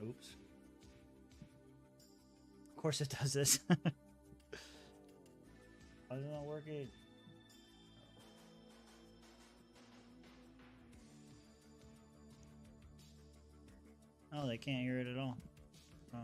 Oops. Of course it does this. Why is it not working? Oh, they can't hear it at all. Oh,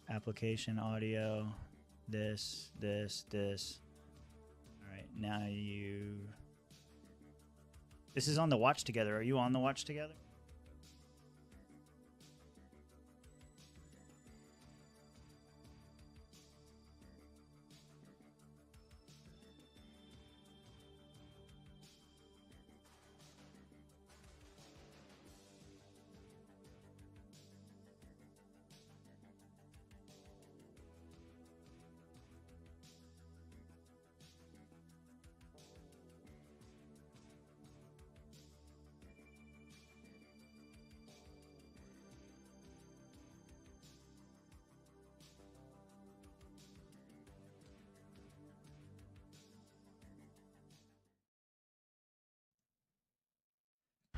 application audio, this. All right, now this is on the watch together. Are you on the watch together?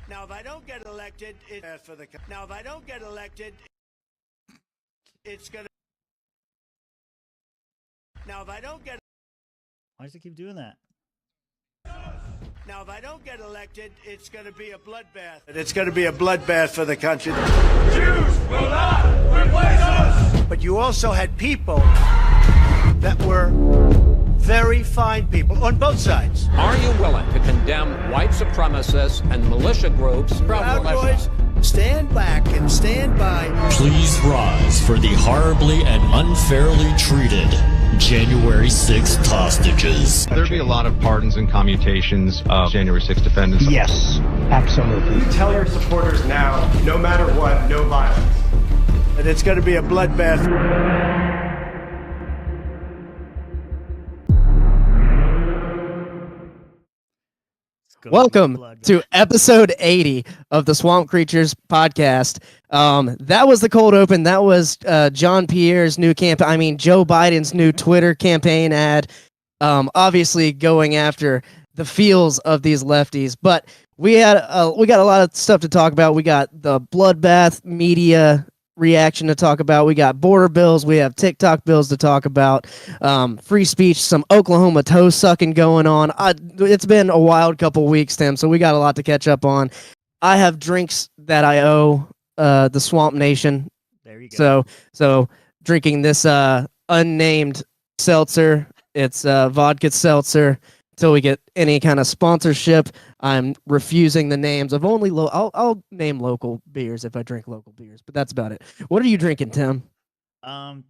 Now, if I don't get elected, it's gonna. Now, if I don't get. Why does it keep doing that? Now, if I don't get elected, it's going to be a bloodbath. It's going to be a bloodbath for the country. Jews will not replace us! But you also had people that were very fine people on both sides. Are you willing to condemn white supremacists and militia groups? Proud boys, stand back and stand by. Please rise for the horribly and unfairly treated January 6th hostages. There'll be a lot of pardons and commutations of January 6th defendants. Yes, absolutely. You tell your supporters now, no matter what, no violence. And it's going to be a bloodbath. Welcome to episode 80 of the Swamp Creatures podcast. That was the cold open. That was John Pierre's new campaign. I mean, Joe Biden's new Twitter campaign ad. Obviously going after the feels of these lefties. But we got a lot of stuff to talk about. We got the bloodbath media reaction to talk about. We got border bills. We have TikTok bills to talk about. Free speech, some Oklahoma toe sucking going on. It's been a wild couple weeks, Tim, so we got a lot to catch up on. I have drinks that I owe the Swamp Nation. There you go. So drinking this unnamed seltzer. It's vodka seltzer. Until we get any kind of sponsorship, I'm refusing the names of only I'll name local beers if I drink local beers, but that's about it. What are you drinking, Tim?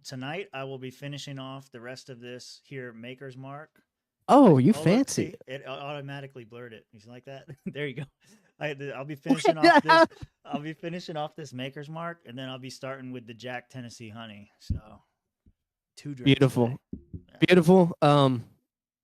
Tonight I will be finishing off the rest of this here Maker's Mark. Oh, you look, fancy. It automatically blurred it. You like that? There you go. I'll be finishing off this. I'll be finishing off this Maker's Mark, and then I'll be starting with the Jack Tennessee Honey. So 2 drinks. Beautiful. Yeah. Beautiful.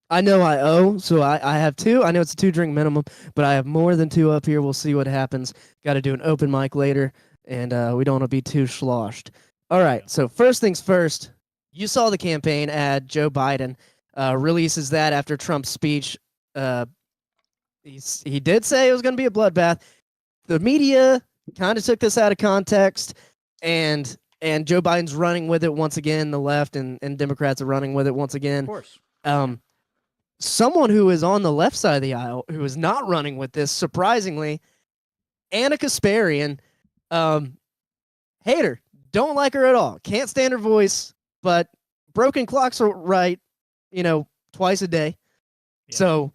I know I owe, so I have 2. I know it's a 2-drink minimum, but I have more than 2 up here. We'll see what happens. Got to do an open mic later, and we don't want to be too sloshed. All right, so first things first, you saw the campaign ad. Joe Biden releases that after Trump's speech. He did say it was going to be a bloodbath. The media kind of took this out of context, and Joe Biden's running with it once again. The left and Democrats are running with it once again. Of course. Someone who is on the left side of the aisle, who is not running with this, surprisingly, Anna Kasparian, hater, don't like her at all. Can't stand her voice, but broken clocks are right, twice a day. Yeah. So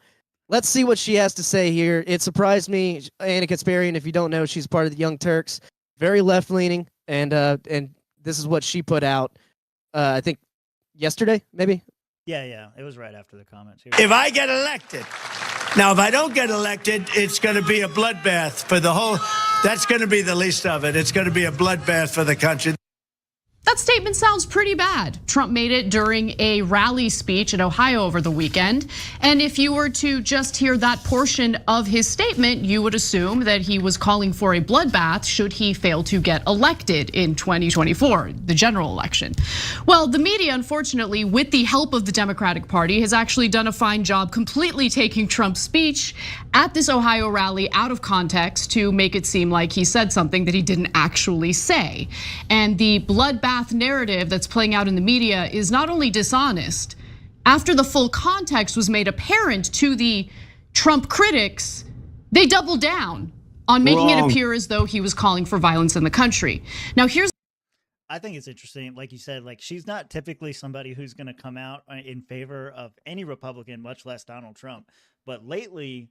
let's see what she has to say here. It surprised me. Anna Kasparian, if you don't know, she's part of the Young Turks, very left-leaning, and this is what she put out, I think, yesterday, maybe? Yeah, it was right after the comments. If I get elected, now if I don't get elected, it's going to be a bloodbath for the whole. That's going to be the least of it. It's going to be a bloodbath for the country. that statement sounds pretty bad. Trump made it during a rally speech in Ohio over the weekend. And if you were to just hear that portion of his statement, you would assume that he was calling for a bloodbath should he fail to get elected in 2024, the general election. Well, the media, unfortunately, with the help of the Democratic Party, has actually done a fine job completely taking Trump's speech at this Ohio rally out of context to make it seem like he said something that he didn't actually say. And the bloodbath narrative that's playing out in the media is not only dishonest, after the full context was made apparent to the Trump critics, they doubled down on making it appear as though he was calling for violence in the country. Now I think it's interesting, like you said, like she's not typically somebody who's going to come out in favor of any Republican, much less Donald Trump. But lately,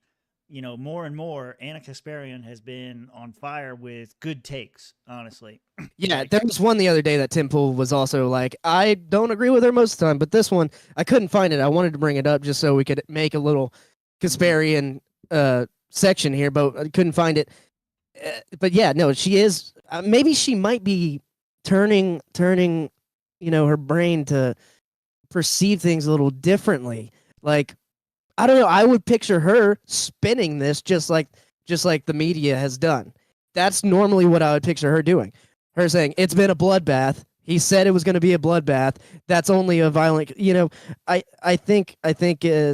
you know, more and more, Anna Kasparian has been on fire with good takes, honestly. Yeah, there was one the other day that Tim Pool was also like, I don't agree with her most of the time, but this one, I couldn't find it. I wanted to bring it up just so we could make a little Kasparian section here, but I couldn't find it. But yeah, no, she is, maybe she might be turning, you know, her brain to perceive things a little differently. Like, I don't know. I would picture her spinning this just like the media has done. That's normally what I would picture her doing. Her saying, it's been a bloodbath. He said it was going to be a bloodbath. That's only a violent, you know, I think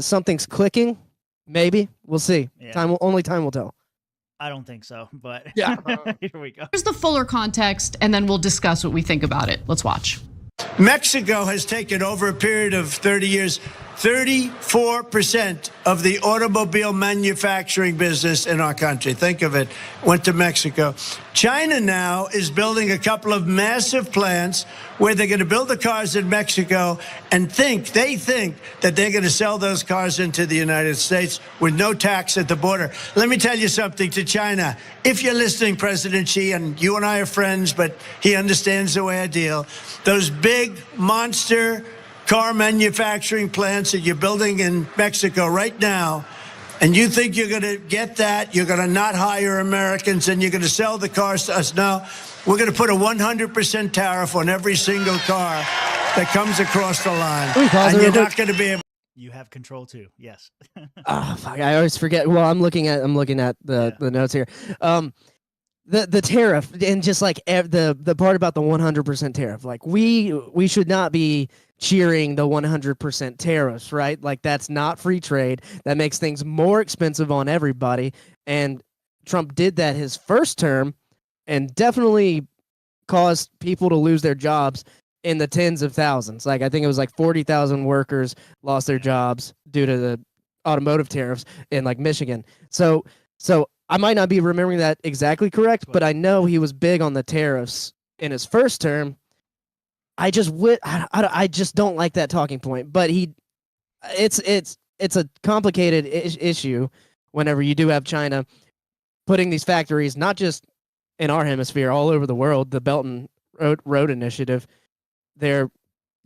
something's clicking. Maybe. We'll see. Yeah. Only time will tell. I don't think so, but yeah. Here we go. Here's the fuller context, and then we'll discuss what we think about it. Let's watch. Mexico has taken, over a period of 30 years, 34% of the automobile manufacturing business in our country. Think of it, went to Mexico. China now is building a couple of massive plants where they're going to build the cars in Mexico and they think that they're going to sell those cars into the United States with no tax at the border. Let me tell you something to China. If you're listening, President Xi, and you and I are friends, but he understands the way I deal, those big monster car manufacturing plants that you're building in Mexico right now, and you think you're going to get that, you're going to not hire Americans, and you're going to sell the cars to us. No, we're going to put a 100% tariff on every single car that comes across the line. And you're not going to be able. You have control too. Yes. Oh, fuck, I always forget. Well, I'm looking at the notes here. The tariff, and just like the part about the 100% tariff, like we should not be cheering the 100% tariffs, right? Like that's not free trade. That makes things more expensive on everybody. And Trump did that his first term and definitely caused people to lose their jobs in the tens of thousands. Like I think it was like 40,000 workers lost their jobs due to the automotive tariffs in like Michigan. So I might not be remembering that exactly correct, but I know he was big on the tariffs in his first term. I just don't like that talking point, but it's a complicated issue whenever you do have China putting these factories, not just in our hemisphere, all over the world, the Belt and Road Initiative, they're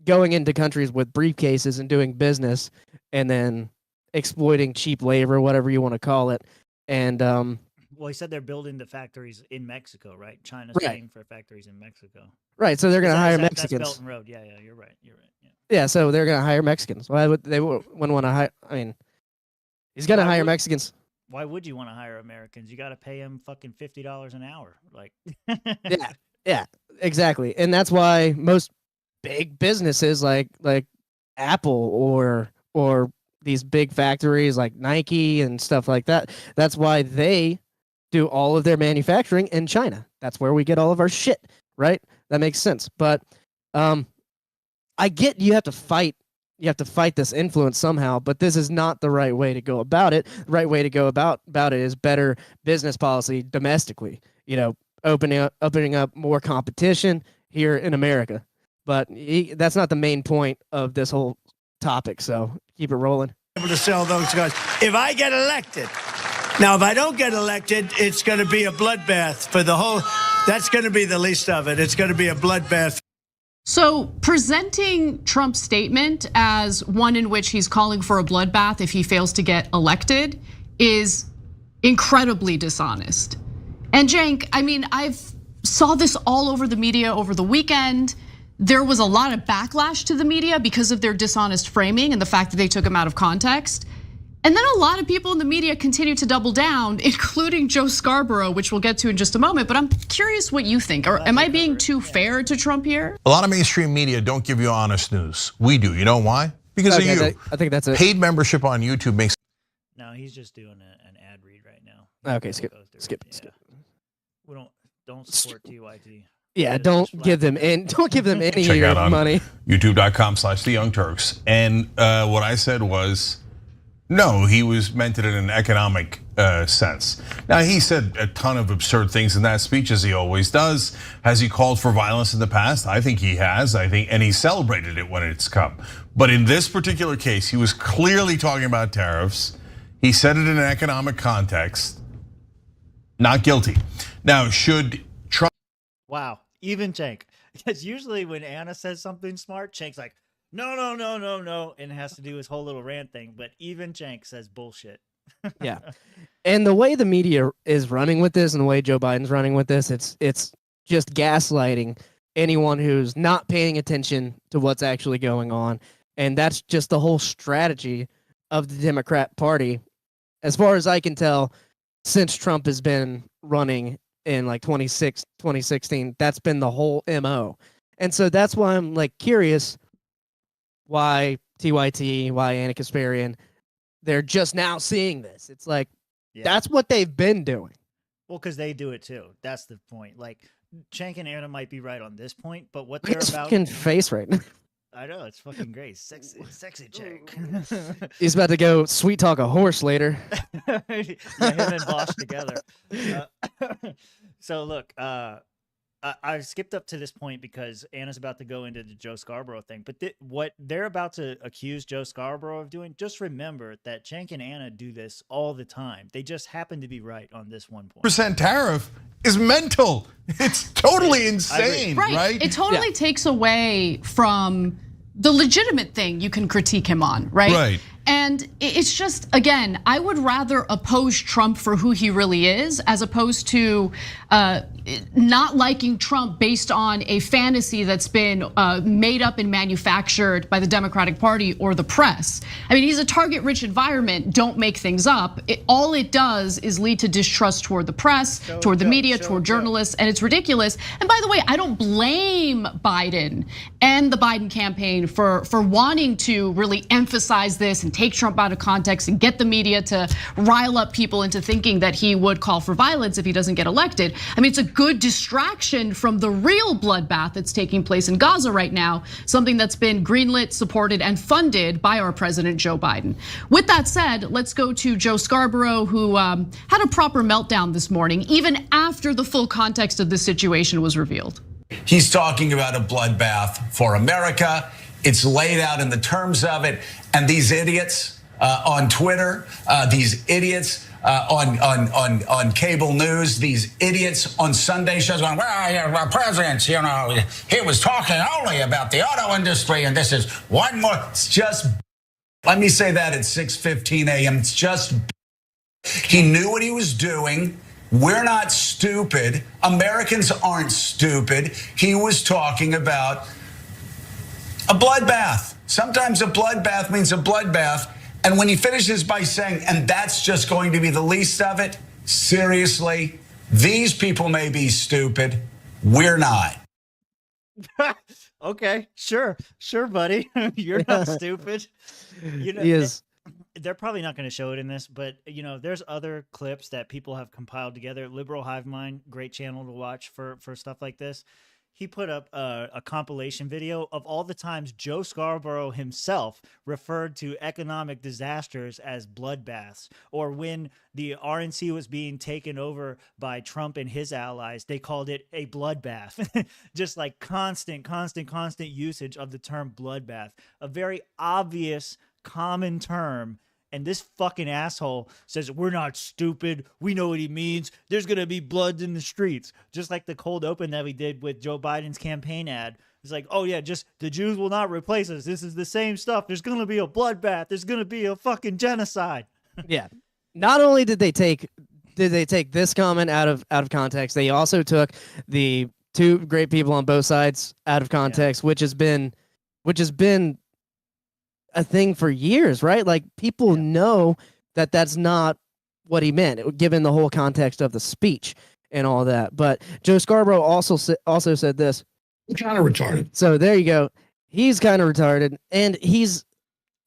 going into countries with briefcases and doing business and then exploiting cheap labor, whatever you want to call it. And well, he said they're building the factories in Mexico, right? China's paying for factories in Mexico. Right, so they're going to hire Mexicans. That's Belt and Road. Yeah, you're right. Yeah, so they're going to hire Mexicans. Why would they wouldn't want to hire? I mean, he's going to hire Mexicans. Why would you want to hire Americans? You got to pay them fucking $50 an hour. Like, yeah, exactly. And that's why most big businesses like Apple or these big factories like Nike and stuff like that, that's why they do all of their manufacturing in China. That's where we get all of our shit, right? That makes sense. But I get you have to fight this influence somehow, but this is not the right way to go about it. The right way to go about it is better business policy domestically, you know, opening up more competition here in America. But that's not the main point of this whole topic, so keep it rolling. Able to sell those guys. If I get elected, now if I don't get elected, it's going to be a bloodbath for the whole. That's going to be the least of it. It's going to be a bloodbath. So presenting Trump's statement as one in which he's calling for a bloodbath if he fails to get elected is incredibly dishonest. And Cenk, I mean, I've saw this all over the media over the weekend. there was a lot of backlash to the media because of their dishonest framing and the fact that they took him out of context. And then a lot of people in the media continue to double down, including Joe Scarborough, which we'll get to in just a moment. But I'm curious what you think. Or am I being too fair to Trump here? A lot of mainstream media don't give you honest news. We do. You know why? Because of you. I think that's it. Paid membership on YouTube makes. No, he's just doing an ad read right now. Okay, skip. We don't support TYT. Yeah, don't give them any Check out on money. YouTube.com/The Young Turks. And what I said was, no, he was meant it in an economic sense. Now, he said a ton of absurd things in that speech, as he always does. Has he called for violence in the past? I think he has. And he celebrated it when it's come. But in this particular case, he was clearly talking about tariffs. He said it in an economic context. Not guilty. Now, should Trump? Wow, even Cenk. Because usually when Anna says something smart, Cenk's like, no, and it has to do his whole little rant thing. But even Cenk says bullshit. Yeah, and the way the media is running with this, and the way Joe Biden's running with this, it's just gaslighting anyone who's not paying attention to what's actually going on, and that's just the whole strategy of the Democrat Party, as far as I can tell, since Trump has been running in like 2016. That's been the whole MO, and so that's why I'm like curious. Why TYT, why Anna Kasparian, they're just now seeing this. It's like, that's what they've been doing. Well, because they do it too. That's the point. Like, Cenk and Anna might be right on this point, but what they're about. Fucking face right now. I know, it's fucking great. Sexy Cenk. He's about to go sweet talk a horse later. Yeah, him and Bosch together. So look, I skipped up to this point because Anna's about to go into the Joe Scarborough thing. But what they're about to accuse Joe Scarborough of doing, just remember that Cenk and Anna do this all the time. They just happen to be right on this one point. Percent tariff is mental. It's totally insane, right? It totally takes away from the legitimate thing you can critique him on, right? Right. And it's just, again, I would rather oppose Trump for who he really is, as opposed to not liking Trump based on a fantasy that's been made up and manufactured by the Democratic Party or the press. I mean, he's a target-rich environment. Don't make things up. All it does is lead to distrust toward the press, toward the media, toward journalists, and it's ridiculous. And by the way, I don't blame Biden and the Biden campaign for wanting to really emphasize this and take Trump out of context and get the media to rile up people into thinking that he would call for violence if he doesn't get elected. I mean, it's a good distraction from the real bloodbath that's taking place in Gaza right now, something that's been greenlit, supported, and funded by our president, Joe Biden. With that said, let's go to Joe Scarborough, who had a proper meltdown this morning, even after the full context of the situation was revealed. He's talking about a bloodbath for America. It's laid out in the terms of it. And these idiots on Twitter, these idiots on cable news, these idiots on Sunday shows going, well, our president, he was talking only about the auto industry, and this is one more. It's just, let me say that at 6:15 a.m. It's just, he knew what he was doing. We're not stupid. Americans aren't stupid. He was talking about a bloodbath. Sometimes a bloodbath means a bloodbath. And when he finishes by saying, and that's just going to be the least of it, seriously, these people may be stupid. We're not. Okay, sure, buddy. You're not stupid. You know, he is. They're probably not going to show it in this, but there's other clips that people have compiled together. Liberal Hive Mind, great channel to watch for stuff like this. He put up a compilation video of all the times Joe Scarborough himself referred to economic disasters as bloodbaths, or when the RNC was being taken over by Trump and his allies, they called it a bloodbath. Just like constant usage of the term bloodbath, a very obvious common term. And this fucking asshole says, we're not stupid. We know what he means. There's going to be blood in the streets. Just like the cold open that we did with Joe Biden's campaign ad. It's like, oh yeah, just the Jews will not replace us. This is the same stuff. There's going to be a bloodbath. There's going to be a fucking genocide. Yeah. Not only did they take this comment out of context, they also took the two great people on both sides out of context, which has been a thing for years, right? Like people know that that's not what he meant, given the whole context of the speech and all that. But Joe Scarborough also said this. Kind of retarded. So there you go. He's kind of retarded, and he's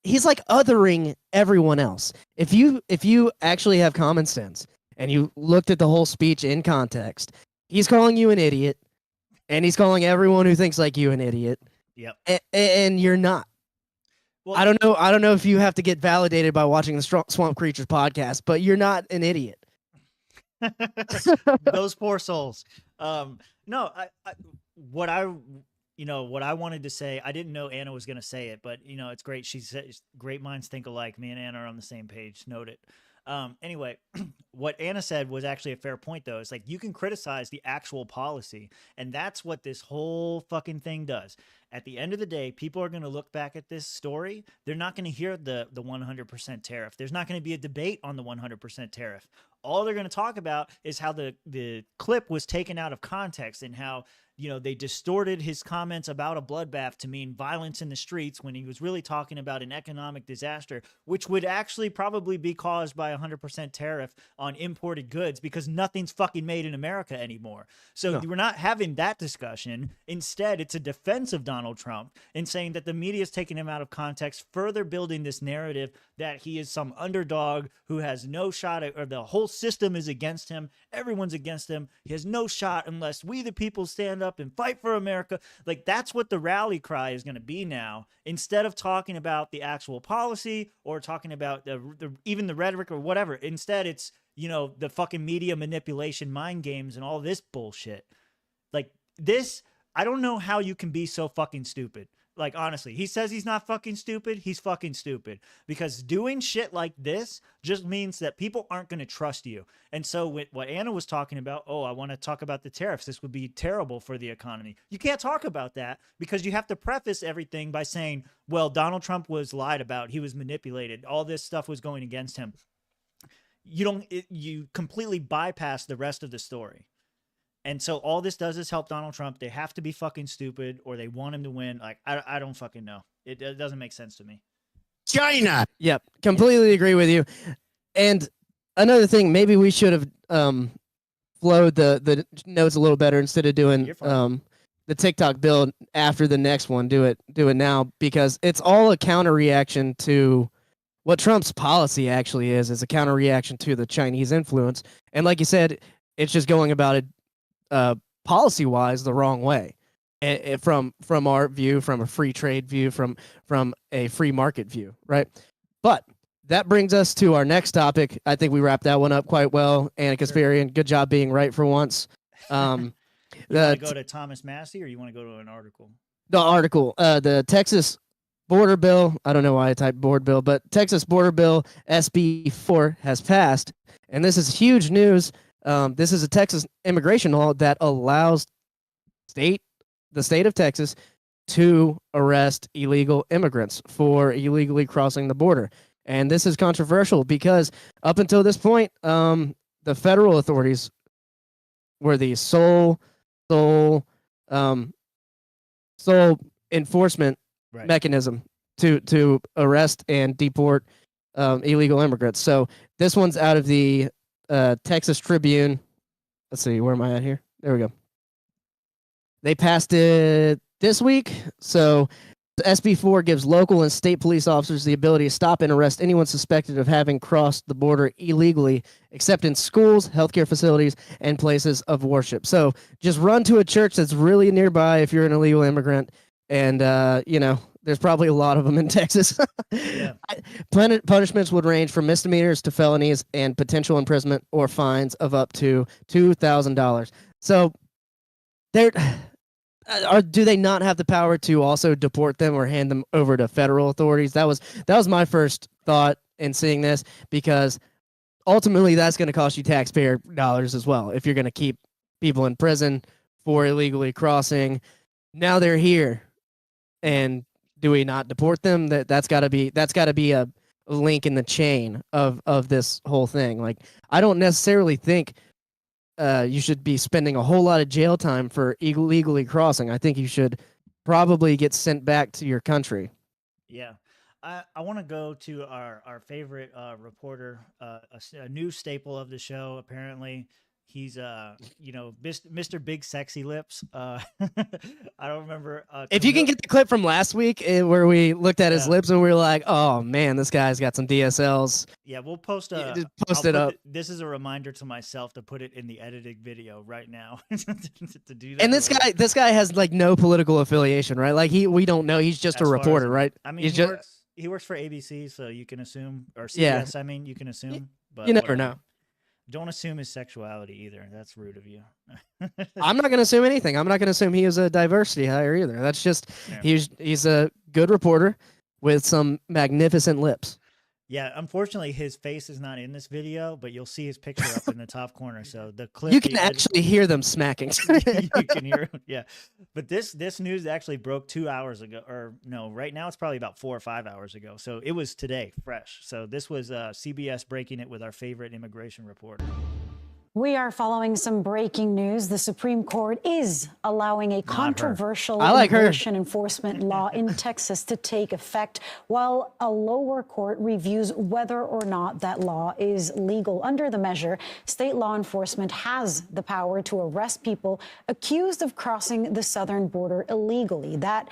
like othering everyone else. If you actually have common sense and you looked at the whole speech in context, he's calling you an idiot, and he's calling everyone who thinks like you an idiot. Yep. And you're not. Well, I don't know if you have to get validated by watching the Swamp Creatures podcast, but you're not an idiot. Those poor souls. No, what I wanted to say, I didn't know Anna was going to say it, but it's great. She said, great minds think alike. Me and Anna are on the same page. Note it. Anyway, what Anna said was actually a fair point, though. It's like you can criticize the actual policy, and that's what this whole fucking thing does. At the end of the day, people are going to look back at this story. They're not going to hear the 100% tariff. There's not going to be a debate on the 100% tariff. All they're going to talk about is how the clip was taken out of context and how they distorted his comments about a bloodbath to mean violence in the streets when he was really talking about an economic disaster, which would actually probably be caused by 100% tariff on imported goods because nothing's fucking made in America anymore. So we're not having that discussion. Instead, it's a defense of Donald Trump and saying that the media is taking him out of context, further building this narrative that he is some underdog who has no shot or the whole system is against him. Everyone's against him. He has no shot unless we the people stand up and fight for America. Like that's what the rally cry is going to be now, instead of talking about the actual policy or talking about even the rhetoric or whatever. Instead, it's the fucking media manipulation, mind games, and all this bullshit. Like this, I don't know how you can be so fucking stupid. Like, honestly, he says he's not fucking stupid. He's fucking stupid, because doing shit like this just means that people aren't going to trust you. And so what Anna was talking about, I want to talk about the tariffs. This would be terrible for the economy. You can't talk about that because you have to preface everything by saying, well, Donald Trump was lied about. He was manipulated. All this stuff was going against him. You completely bypass the rest of the story. And so all this does is help Donald Trump. They have to be fucking stupid or they want him to win. Like, I don't fucking know. It doesn't make sense to me. China. Yep. Completely agree with you. And another thing, maybe we should have flowed the notes a little better instead of doing the TikTok build after the next one. Do it now, because it's all a counter reaction to what Trump's policy actually is a counter reaction to the Chinese influence. And like you said, it's just going about it policy-wise the wrong way, from our view, from a free trade view, from a free market view, right? But that brings us to our next topic. I think we wrapped that one up quite well. Anna Kasparian, good job being right for once. You want to go to Thomas Massey, or you want to go to an article? The article, the Texas border bill. I don't know why I typed board bill, but Texas border bill SB 4 has passed, and this is huge news. This is a Texas immigration law that allows the state of Texas to arrest illegal immigrants for illegally crossing the border. And this is controversial because up until this point, the federal authorities were the sole enforcement mechanism to arrest and deport illegal immigrants. So this one's out of the Texas Tribune. Let's see, where am I at here? There we go. They passed it this week. So the SB 4 gives local and state police officers the ability to stop and arrest anyone suspected of having crossed the border illegally, except in schools, healthcare facilities, and places of worship. So just run to a church that's really nearby if you're an illegal immigrant. And, there's probably a lot of them in Texas. Yeah. Punishments would range from misdemeanors to felonies and potential imprisonment or fines of up to $2,000. So do they not have the power to also deport them or hand them over to federal authorities? That was my first thought in seeing this, because ultimately that's going to cost you taxpayer dollars as well if you're going to keep people in prison for illegally crossing. Now they're here, and do we not deport them? That's got to be a link in the chain of this whole thing. Like, I don't necessarily think you should be spending a whole lot of jail time for illegally crossing. I think you should probably get sent back to your country. Yeah. I want to go to our favorite reporter, a new staple of the show. Apparently, he's Mr. Big Sexy Lips. I don't remember. If you can get the clip from last week where we looked at his lips and we were like, "Oh man, this guy's got some DSLs." Yeah, we'll post just post it up. This is a reminder to myself to put it in the edited video right now to do that. And this guy has like no political affiliation, right? Like we don't know. He's just a reporter, right? I mean, he works for ABC, so you can assume, or CBS. Yeah. I mean, you can assume, but you never know. Don't assume his sexuality either. That's rude of you. I'm not going to assume anything. I'm not going to assume he is a diversity hire either. That's just he's a good reporter with some magnificent lips. Yeah, unfortunately, his face is not in this video, but you'll see his picture up in the top corner. So the clip you can actually hear them smacking. You can hear, yeah. But this news actually broke 2 hours ago, or no, right now it's probably about 4 or 5 hours ago. So it was today, fresh. So this was CBS breaking it with our favorite immigration reporter. We are following some breaking news. The Supreme Court is allowing a controversial immigration enforcement law in Texas to take effect while a lower court reviews whether or not that law is legal. Under the measure, state law enforcement has the power to arrest people accused of crossing the southern border illegally. That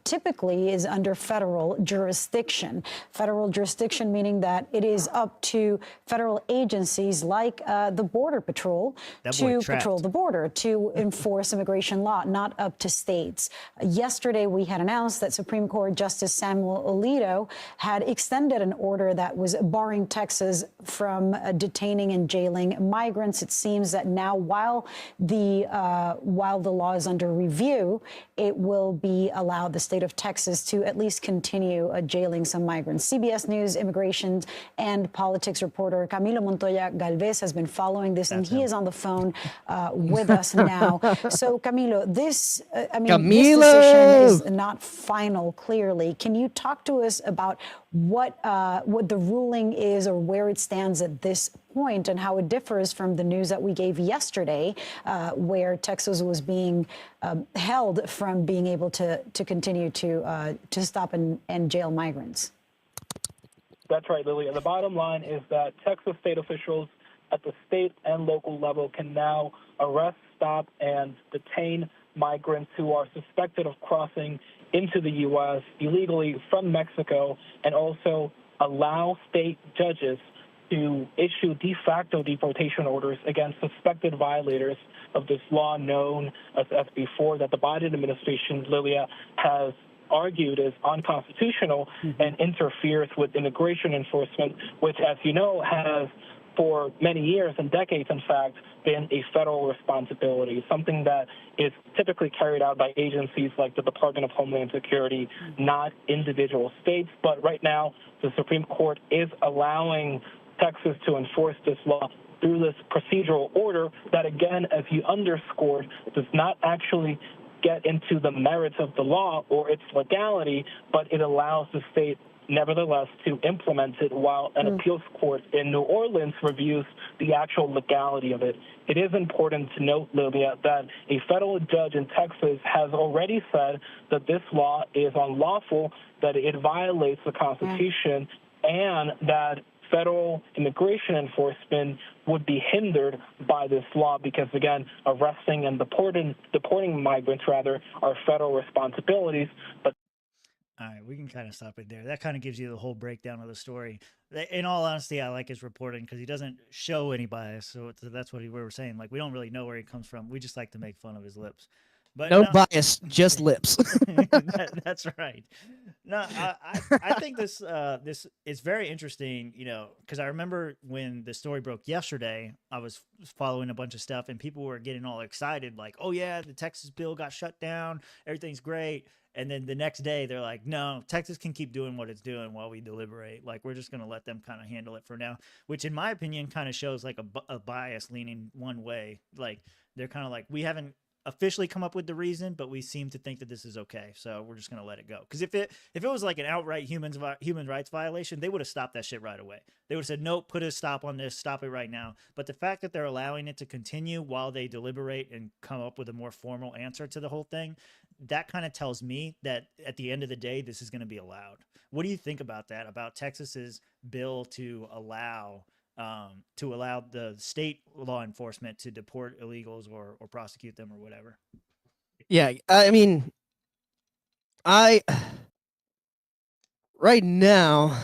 typically is under federal jurisdiction. Federal jurisdiction meaning that it is up to federal agencies like the Border Patrol to patrol the border, to enforce immigration law, not up to states. Yesterday, we had announced that Supreme Court Justice Samuel Alito had extended an order that was barring Texas from detaining and jailing migrants. It seems that now, while the law is under review, it will be allowed the state of Texas to at least continue jailing some migrants. CBS News immigration and politics reporter Camilo Montoya Galvez has been following this, and he is on the phone with us now. So, Camilo, this decision is not final, clearly. Can you talk to us about what the ruling is or where it stands at this point and how it differs from the news that we gave yesterday, where Texas was being held from being able to continue to stop and jail migrants? That's right, Lily. And the bottom line is that Texas state officials at the state and local level can now arrest, stop, and detain migrants who are suspected of crossing into the U.S. illegally from Mexico, and also allow state judges to issue de facto deportation orders against suspected violators of this law known as SB 4 that the Biden administration, Lilia, has argued is unconstitutional and interferes with immigration enforcement, which, as you know, has for many years and decades, in fact, been a federal responsibility, something that is typically carried out by agencies like the Department of Homeland Security, not individual states. But right now, the Supreme Court is allowing Texas to enforce this law through this procedural order that, again, as you underscored, does not actually get into the merits of the law or its legality, but it allows the state nevertheless to implement it while an appeals court in New Orleans reviews the actual legality of it. It is important to note, Lilia, that a federal judge in Texas has already said that this law is unlawful, that it violates the Constitution, and that federal immigration enforcement would be hindered by this law because, again, arresting and deporting migrants, rather, are federal responsibilities. But all right, we can kind of stop it there. That kind of gives you the whole breakdown of the story. In all honesty, I like his reporting because he doesn't show any bias. So that's what we were saying. Like, we don't really know where he comes from. We just like to make fun of his lips. But no bias, just lips. That's right. No, I think this is very interesting, because I remember when the story broke yesterday, I was following a bunch of stuff and people were getting all excited, like, oh yeah, the Texas bill got shut down, everything's great. And then the next day they're like, no, Texas can keep doing what it's doing while we deliberate. Like, we're just going to let them kind of handle it for now, which in my opinion kind of shows like a bias leaning one way. Like, they're kind of like, we haven't officially come up with the reason, but we seem to think that this is okay. So we're just going to let it go. Because if it was like an outright human rights violation, they would have stopped that shit right away. They would have said, nope, put a stop on this, stop it right now. But the fact that they're allowing it to continue while they deliberate and come up with a more formal answer to the whole thing, that kind of tells me that at the end of the day, this is going to be allowed. What do you think about that? About Texas's bill to allow the state law enforcement to deport illegals or prosecute them or whatever? Yeah, I mean, right now,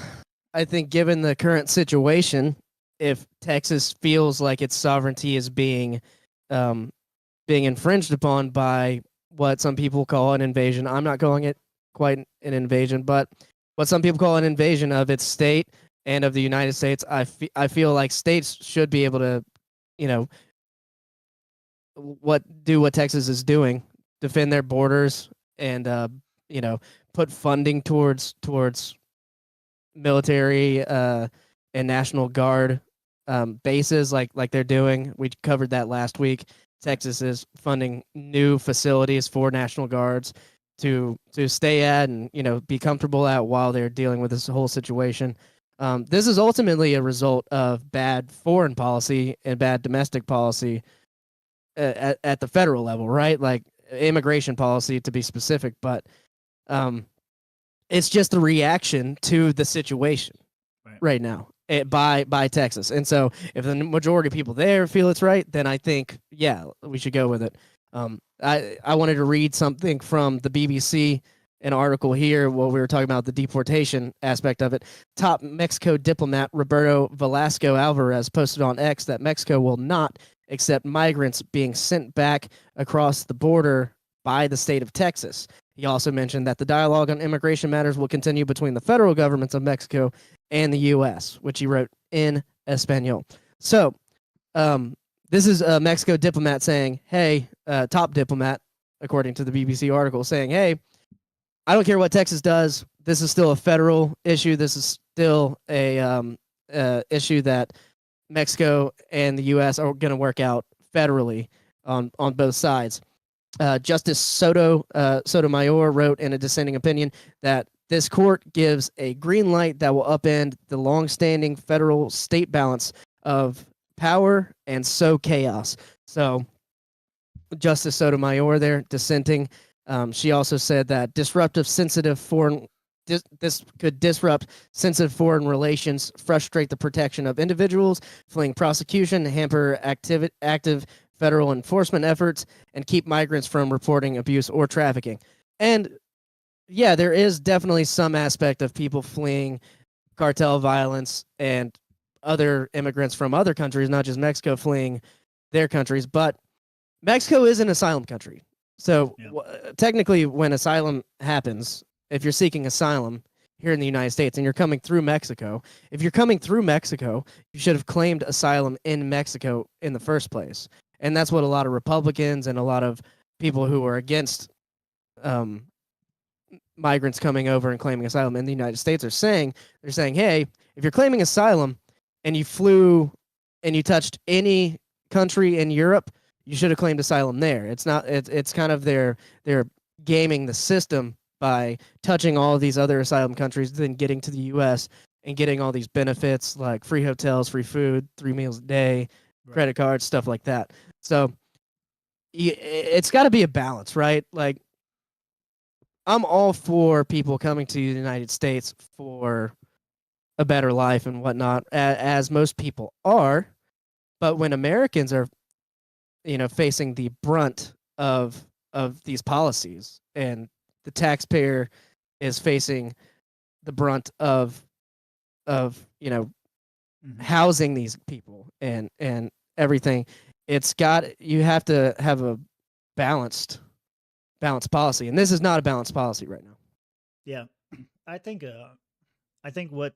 I think given the current situation, if Texas feels like its sovereignty is being infringed upon by what some people call an invasion, I'm not calling it quite an invasion, but what some people call an invasion of its state and of the United States, I feel like states should be able to, do what Texas is doing, defend their borders, and put funding towards military and National Guard bases like they're doing. We covered that last week. Texas is funding new facilities for National Guards to stay at and be comfortable at while they're dealing with this whole situation. This is ultimately a result of bad foreign policy and bad domestic policy at the federal level, right? Like immigration policy, to be specific, but it's just a reaction to the situation right now by Texas. And so if the majority of people there feel it's right, then I think, yeah, we should go with it. I wanted to read something from the BBC, an article here while we were talking about the deportation aspect of it. Top Mexico diplomat Roberto Velasco Alvarez posted on X that Mexico will not accept migrants being sent back across the border by the state of Texas. He also mentioned that the dialogue on immigration matters will continue between the federal governments of Mexico and the U.S., which he wrote in Espanol. So this is a Mexico diplomat saying, hey, top diplomat, according to the BBC article, saying, hey, I don't care what Texas does. This is still a federal issue. This is still a issue that Mexico and the U.S. are going to work out federally on both sides. Justice Sotomayor wrote in a dissenting opinion that this court gives a green light that will upend the long-standing federal-state balance of power and sow chaos. So Justice Sotomayor there dissenting. She also said that this could disrupt sensitive foreign relations, frustrate the protection of individuals fleeing prosecution, hamper active federal enforcement efforts, and keep migrants from reporting abuse or trafficking. And yeah, there is definitely some aspect of people fleeing cartel violence and other immigrants from other countries, not just Mexico, fleeing their countries. But Mexico is an asylum country. So technically, when asylum happens, if you're seeking asylum here in the United States and you're coming through Mexico, if you're coming through Mexico, you should have claimed asylum in Mexico in the first place. And that's what a lot of Republicans and a lot of people who are against migrants coming over and claiming asylum in the United States are saying. They're saying, hey, if you're claiming asylum and you flew and you touched any country in Europe, you should have claimed asylum there. It's not. It's kind of they're gaming the system by touching all of these other asylum countries, then getting to the U.S. and getting all these benefits like free hotels, free food, 3 meals a day, credit cards, stuff like that. So it's got to be a balance, right? Like, I'm all for people coming to the United States for a better life and whatnot, as most people are. But when Americans are, facing the brunt of these policies, and the taxpayer is facing the brunt of housing these people and everything, you have to have a balanced policy, and this is not a balanced policy right now. Yeah, I think what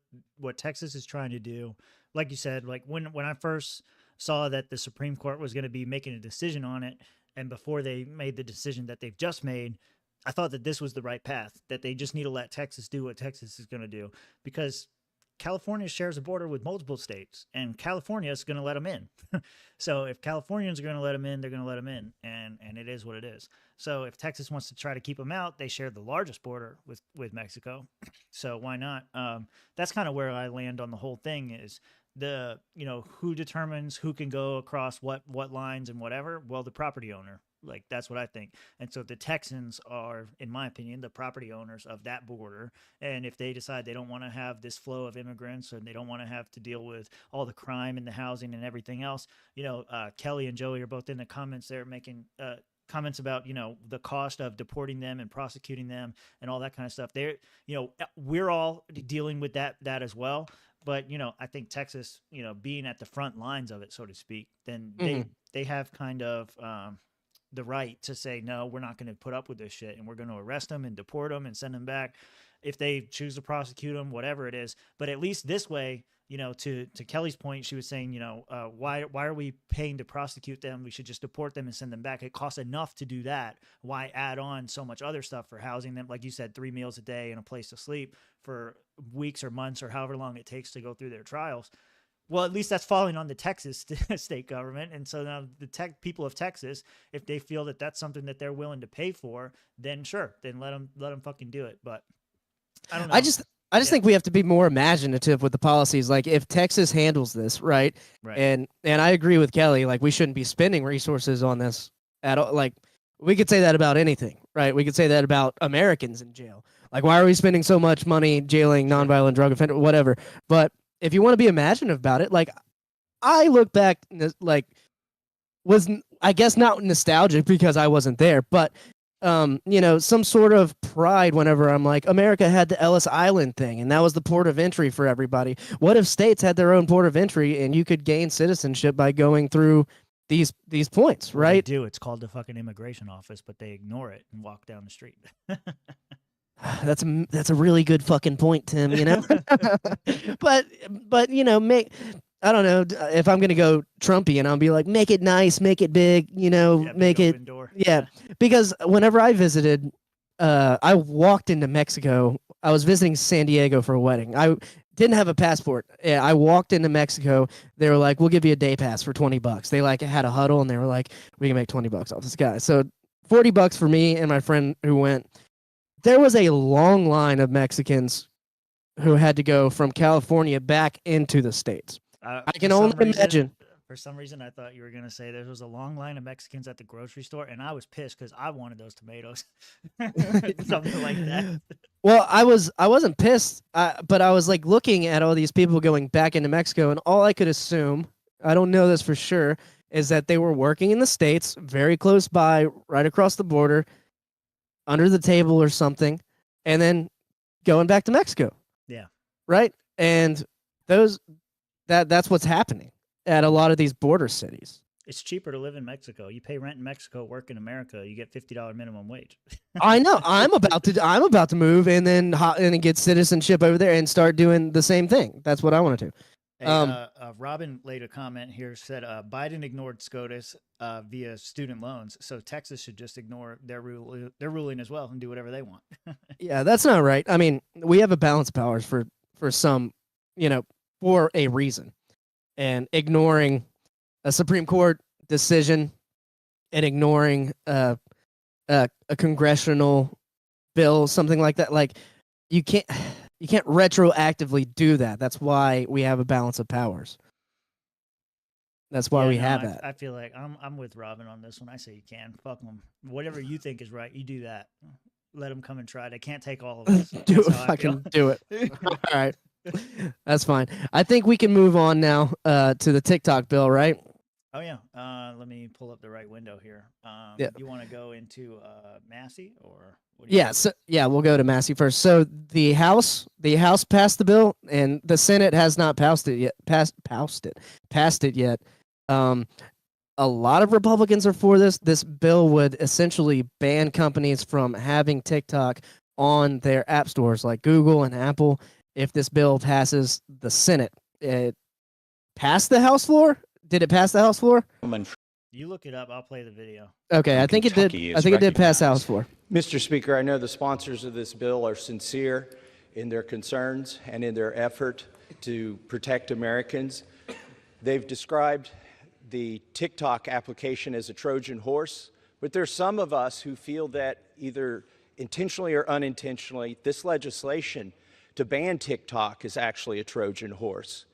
Texas is trying to do, like you said, like when I first saw that the Supreme Court was going to be making a decision on it, and before they made the decision that they've just made, I thought that this was the right path, that they just need to let Texas do what Texas is going to do, because California shares a border with multiple states, and California is going to let them in. So if Californians are going to let them in, they're going to let them in, and it is what it is. So if Texas wants to try to keep them out, they share the largest border with Mexico. So why not? That's kind of where I land on the whole thing is who determines who can go across what lines and whatever. Well, the property owner. Like, that's what I think. And so the Texans are, in my opinion, the property owners of that border. And if they decide they don't want to have this flow of immigrants and they don't want to have to deal with all the crime and the housing and everything else, Kelly and Joey are both in the comments there making comments about, the cost of deporting them and prosecuting them and all that kind of stuff. We're all dealing with that as well. But, I think Texas, being at the front lines of it, so to speak, then they have kind of the right to say, no, we're not going to put up with this shit, and we're going to arrest them and deport them and send them back if they choose to prosecute them, whatever it is. But at least this way, to Kelly's point, she was saying, why are we paying to prosecute them? We should just deport them and send them back. It costs enough to do that. Why add on so much other stuff for housing them? Like you said, 3 meals a day and a place to sleep for weeks or months or however long it takes to go through their trials. Well, at least that's falling on the Texas state government. And so now the people of Texas, if they feel that that's something that they're willing to pay for, then sure, then let them fucking do it. But I don't know. I just think we have to be more imaginative with the policies. Like, if Texas handles this, right? And I agree with Kelly, like, we shouldn't be spending resources on this at all. Like, we could say that about anything, right? We could say that about Americans in jail. Like, why are we spending so much money jailing nonviolent drug offenders, whatever? But if you want to be imaginative about it, like, I look back, like, was, I guess, not nostalgic because I wasn't there, but some sort of pride whenever I'm like, America had the Ellis Island thing, and that was the port of entry for everybody. What if states had their own port of entry and you could gain citizenship by going through these points, right? They do. It's called the fucking immigration office, but they ignore it and walk down the street. That's a really good fucking point, Tim, but I don't know if I'm going to go Trumpy and I'll be like, make it nice, make it big, make it. Yeah. Because whenever I visited, I walked into Mexico. I was visiting San Diego for a wedding. I didn't have a passport. Yeah, I walked into Mexico. They were like, we'll give you a day pass for $20. They had a huddle and they were like, we can make $20 off this guy. So $40 for me and my friend who went. There was a long line of Mexicans who had to go from California back into the States. I can only imagine. For some reason, I thought you were going to say there was a long line of Mexicans at the grocery store, and I was pissed because I wanted those tomatoes. Something like that. Well, I wasn't pissed, but I was like looking at all these people going back into Mexico, and all I could assume, I don't know this for sure, is that they were working in the States, very close by, right across the border, under the table or something, and then going back to Mexico. Yeah. Right? And that's what's happening at a lot of these border cities. It's cheaper to live in Mexico. You pay rent in Mexico, work in America, you get $50 minimum wage. I know. I'm about to move and then get citizenship over there and start doing the same thing. That's what I want to do. Hey, Robin laid a comment here, said Biden ignored SCOTUS via student loans, so Texas should just ignore their ruling as well and do whatever they want. Yeah, that's not right. I mean, we have a balance of powers for some, for a reason, and ignoring a Supreme Court decision and ignoring a congressional bill, something like that, like you can't retroactively do that. That's why we have a balance of powers. That's why have that. I feel like I'm with Robin on this one. I say you can. Fuck them. Whatever you think is right, you do that. Let them come and try it. I can't take all of us. Do it. I can do it. All right. That's fine. I think we can move on now to the TikTok bill, right? Oh, yeah. Let me pull up the right window here. You want to go into Massey or? We'll go to Massey first. So the House passed the bill, and the Senate has not passed it yet. Passed it yet. A lot of Republicans are for this. This bill would essentially ban companies from having TikTok on their app stores like Google and Apple. If this bill passes the Senate, it passed the House floor. Did it pass the House floor? You look it up. I'll play the video. Okay, I think it did. I think it did pass the House floor. Mr. Speaker, I know the sponsors of this bill are sincere in their concerns and in their effort to protect Americans. They've described the TikTok application as a Trojan horse, but there's some of us who feel that either intentionally or unintentionally, this legislation to ban TikTok is actually a Trojan horse.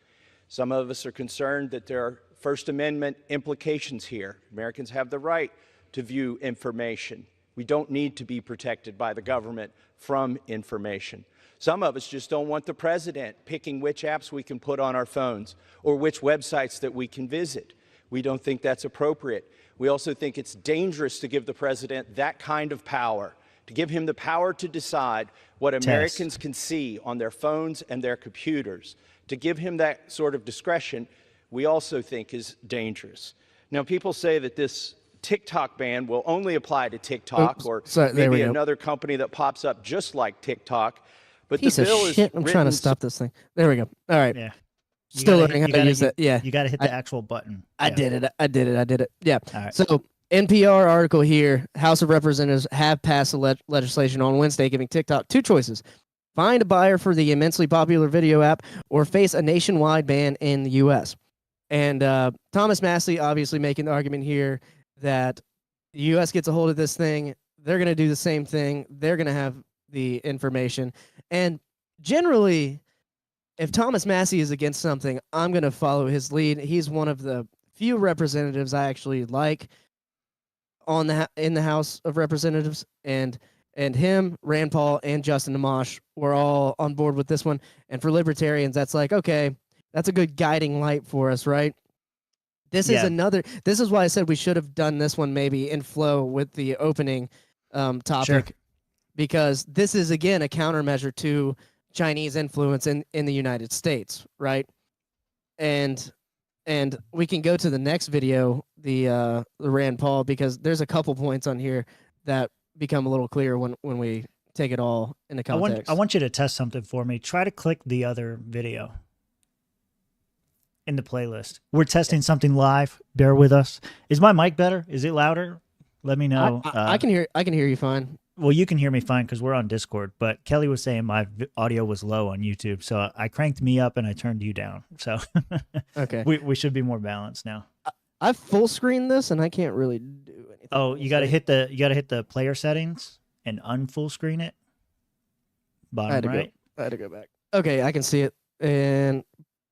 Some of us are concerned that there are First Amendment implications here. Americans have the right to view information. We don't need to be protected by the government from information. Some of us just don't want the president picking which apps we can put on our phones or which websites that we can visit. We don't think that's appropriate. We also think it's dangerous to give the president that kind of power, to give him the power to decide what Americans can see on their phones and their computers. To give him that sort of discretion, we also think is dangerous. Now, people say that this TikTok ban will only apply to TikTok or maybe another company that pops up just like TikTok. But Piece the bill of shit. I'm trying to stop this thing. There we go. All right. Yeah. Still learning how to use that. Yeah. You got to hit the actual button. I did it. Yeah. All right. So NPR article here, House of Representatives have passed legislation on Wednesday giving TikTok two choices. Find a buyer for the immensely popular video app or face a nationwide ban in the U.S. And Thomas Massie obviously making the argument here that the U.S. gets a hold of this thing. They're going to do the same thing. They're going to have the information. And generally, if Thomas Massie is against something, I'm going to follow his lead. He's one of the few representatives I actually like in the House of Representatives, and him, Rand Paul, and Justin Amash were all on board with this one. And for libertarians, that's like, okay, that's a good guiding light for us, right? This is another. This is why I said we should have done this one maybe in flow with the opening topic, because this is again a countermeasure to Chinese influence in the United States, right? And we can go to the next video, the Rand Paul, because there's a couple points on here that become a little clearer when we take it all into context. I want you to test something for me. Try to click the other video in the playlist. We're testing something live. Bear with us. Is my mic better? Is it louder? Let me know. I can hear you fine. Well, you can hear me fine because we're on Discord, but Kelly was saying my audio was low on YouTube, so I cranked me up and I turned you down. So okay, we should be more balanced now. I've full screened this and I can't really do anything. Oh, you got to hit the player settings and unfull screen it. Bottom right. I had to go back. Okay, I can see it and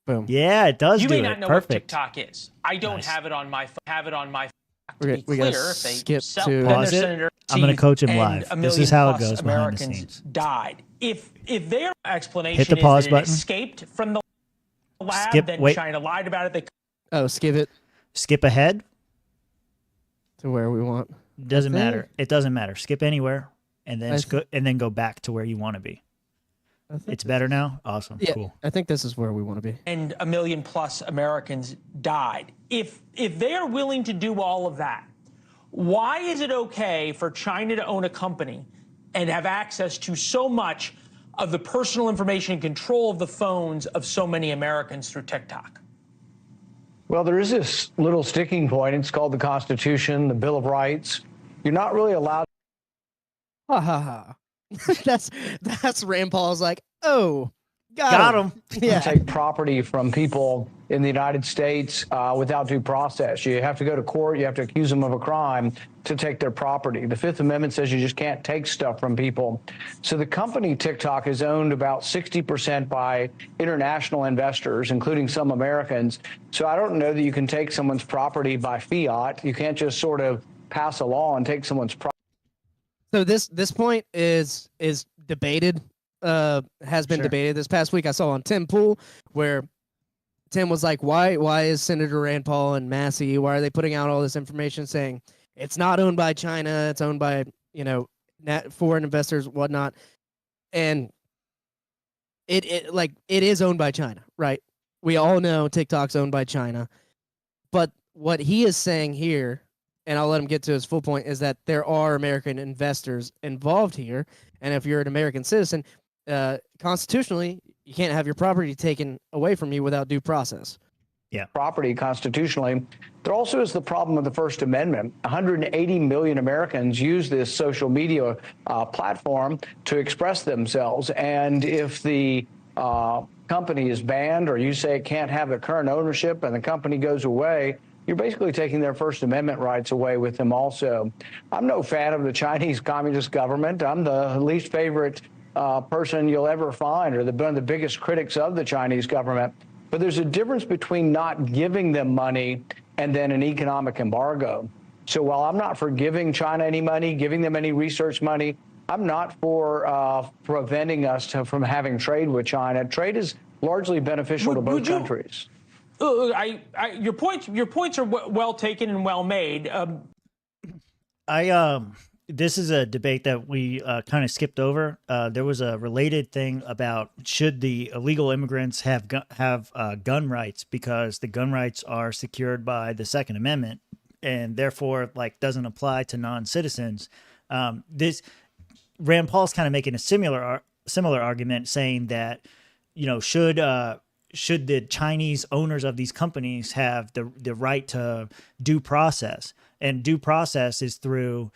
boom. Yeah, it does. You do may not it. know Perfect. what TikTok is. I don't have it on my phone. We gotta skip to pause it. I'm going to coach him live. This is how it goes behind the scenes. Died. If their explanation hit the pause is that button. it escaped from the lab, then China lied about it. Skip it. Skip ahead to where we want. Doesn't matter. It doesn't matter. Skip anywhere and then go back to where you want to be. It's better now. Awesome. Yeah, cool. I think this is where we want to be. And 1 million plus Americans died. If they are willing to do all of that, why is it okay for China to own a company and have access to so much of the personal information and control of the phones of so many Americans through TikTok? Well, there is this little sticking point. It's called the Constitution, the Bill of Rights. You're not really allowed. Ha ha ha. That's Rand Paul's like, oh, got him. Yeah. Take property from people in the United States without due process. You have to go to court. You have to accuse them of a crime to take their property. The Fifth Amendment says you just can't take stuff from people. So the company TikTok is owned about 60% by international investors, including some Americans. So I don't know that you can take someone's property by fiat. You can't just sort of pass a law and take someone's property. So this point is debated, has been debated. This past week I saw on Tim Pool where Tim was like, why is Senator Rand Paul and Massie, why are they putting out all this information saying it's not owned by China, it's owned by, foreign investors, whatnot. And it is owned by China, right? We all know TikTok's owned by China. But what he is saying here, and I'll let him get to his full point, is that there are American investors involved here. And if you're an American citizen, constitutionally, you can't have your property taken away from you without due process. Yeah. Property constitutionally. There also is the problem of the First Amendment. 180 million Americans use this social media platform to express themselves. And if the company is banned, or you say it can't have the current ownership and the company goes away, you're basically taking their First Amendment rights away with them also. I'm no fan of the Chinese Communist government. I'm the least favorite person you'll ever find, or one of the biggest critics of the Chinese government. But there's a difference between not giving them money and then an economic embargo. So while I'm not for giving China any money, giving them any research money, I'm not for preventing us from having trade with China. Trade is largely beneficial to both countries. Your points are well taken and well made. This is a debate that we kind of skipped over. There was a related thing about should the illegal immigrants have gun rights, because the gun rights are secured by the Second Amendment and therefore like doesn't apply to non-citizens. This Rand Paul's kind of making a similar argument, saying that, you know, should the Chinese owners of these companies have the right to due process, and due process is through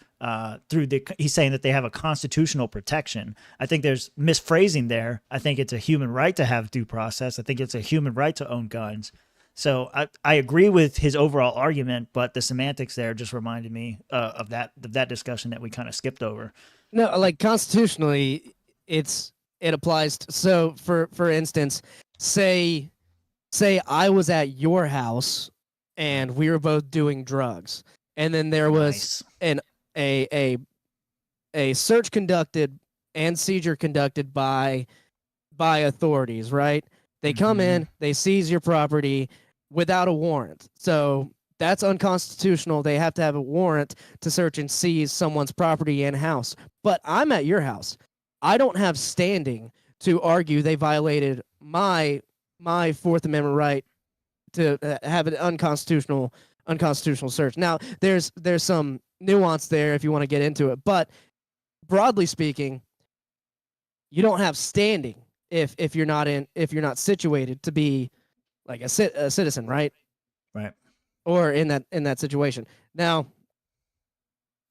he's saying that they have a constitutional protection. I think there's misphrasing there. I think it's a human right to have due process. I think it's a human right to own guns. So I agree with his overall argument, but the semantics there just reminded me of that discussion that we kind of skipped over. No, like constitutionally, it applies. So for instance, say I was at your house and we were both doing drugs, and then there was a search conducted and seizure conducted by authorities, right? They come in, they seize your property without a warrant. So that's unconstitutional. They have to have a warrant to search and seize someone's property and house. But I'm at your house. I don't have standing to argue they violated my Fourth Amendment right to have an unconstitutional search. Now, there's some nuance there if you want to get into it, but broadly speaking, you don't have standing if you're not situated to be like a citizen, right? Right. Or in that situation. Now,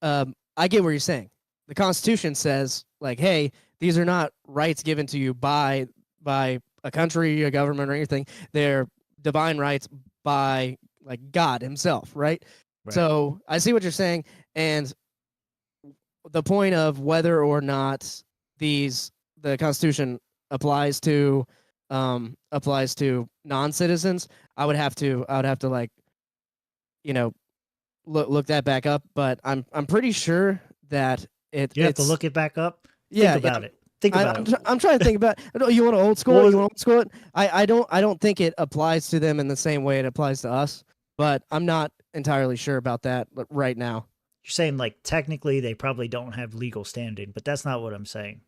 I get what you're saying. The Constitution says, like, hey, these are not rights given to you by a country, a government, or anything. They're divine rights by like God Himself, right? So I see what you're saying, and the point of whether or not the Constitution applies to non-citizens, I would have to like, you know, look that back up. But I'm pretty sure that you have to look it back up. Yeah, think about it. Think about it. I'm trying to think about. You want to old school it? You want to old school it? I don't think it applies to them in the same way it applies to us. But I'm not entirely sure about that right now. You're saying like technically they probably don't have legal standing, but that's not what I'm saying.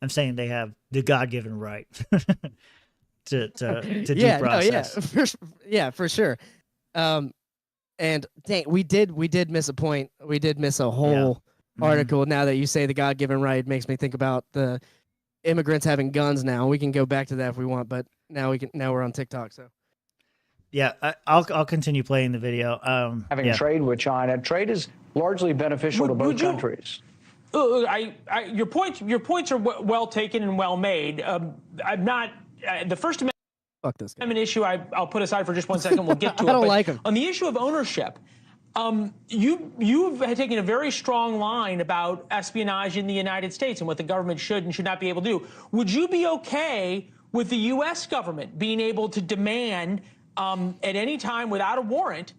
I'm saying they have the God-given right to due process. For sure. And dang, we did miss a point. We did miss a whole article. Now that you say the God-given right, makes me think about the immigrants having guns. Now we can go back to that if we want, but now we're on TikTok. So yeah, I'll continue playing the video. Having trade with China, trade is largely beneficial to both countries. Your points are well taken and well made. I'm not the First Amendment. Fuck this guy. Issue I'll put aside for just 1 second. We'll get to it. I don't like him. On the issue of ownership, you've taken a very strong line about espionage in the United States and what the government should and should not be able to do. Would you be okay with the U.S. government being able to demand at any time without a warrant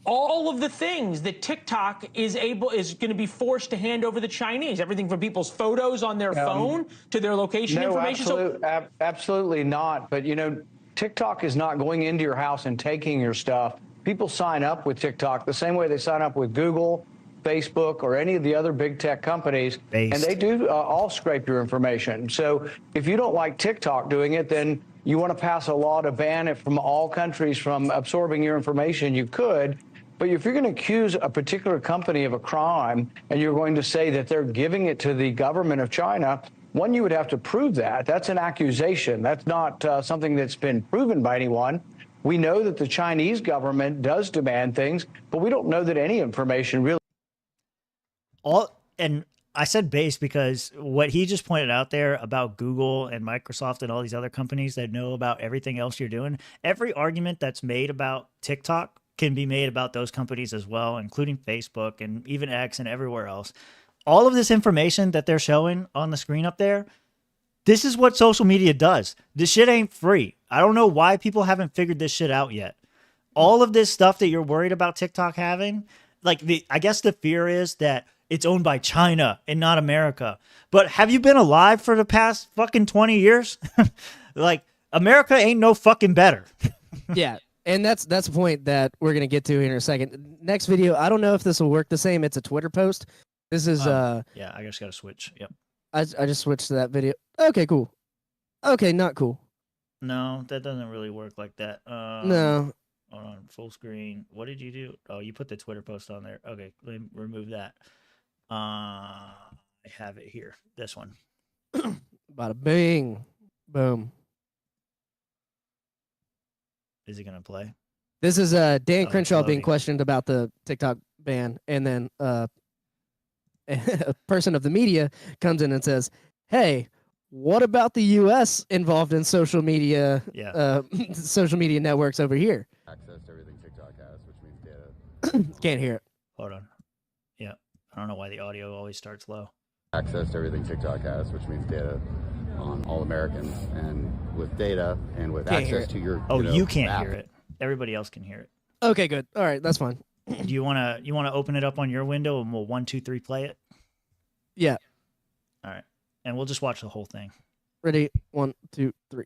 all of the things that TikTok is going to be forced to hand over the Chinese? Everything from people's photos on their phone to their location information. Absolutely not. But you know, TikTok is not going into your house and taking your stuff. People sign up with TikTok the same way they sign up with Google, Facebook, or any of the other big tech companies, and they do all scrape your information. So if you don't like TikTok doing it, then you want to pass a law to ban it from all countries from absorbing your information, you could. But if you're going to accuse a particular company of a crime and you're going to say that they're giving it to the government of China, one, you would have to prove that. That's an accusation. That's not something that's been proven by anyone. We know that the Chinese government does demand things, but we don't know that any information really. And I said base because what he just pointed out there about Google and Microsoft and all these other companies that know about everything else you're doing, every argument that's made about TikTok can be made about those companies as well, including Facebook and even X and everywhere else. All of this information that they're showing on the screen up there, this is what social media does. This shit ain't free. I don't know why people haven't figured this shit out yet. All of this stuff that you're worried about TikTok having, I guess the fear is that it's owned by China and not America. But have you been alive for the past fucking 20 years? America ain't no fucking better. Yeah. And that's a point that we're gonna get to here in a second. Next video, I don't know if this will work the same. It's a Twitter post. This is yeah, I just gotta switch. Yep. I just switched to that video. Okay, cool. Okay, not cool. No, that doesn't really work like that. No. Hold on, full screen. What did you do? Oh, you put the Twitter post on there. Okay, let me remove that. I have it here. This one. Bada bing. Boom. Is it gonna play? This is Dan Crenshaw being questioned about the TikTok ban, and then a person of the media comes in and says, "Hey, what about the U.S. involved in social media? Social media networks over here." Access to everything TikTok has, which means data. Can't hear it. Hold on. Yeah, I don't know why the audio always starts low. Access to everything TikTok has, which means data on all Americans, and with data and with Can't access to your you can't app. hear it. Everybody else can hear it. Okay, good. All right, that's fine. Do you wanna open it up on your window and we'll 1, 2, 3 play it? Yeah. All right, and we'll just watch the whole thing. Ready? 1, 2, 3.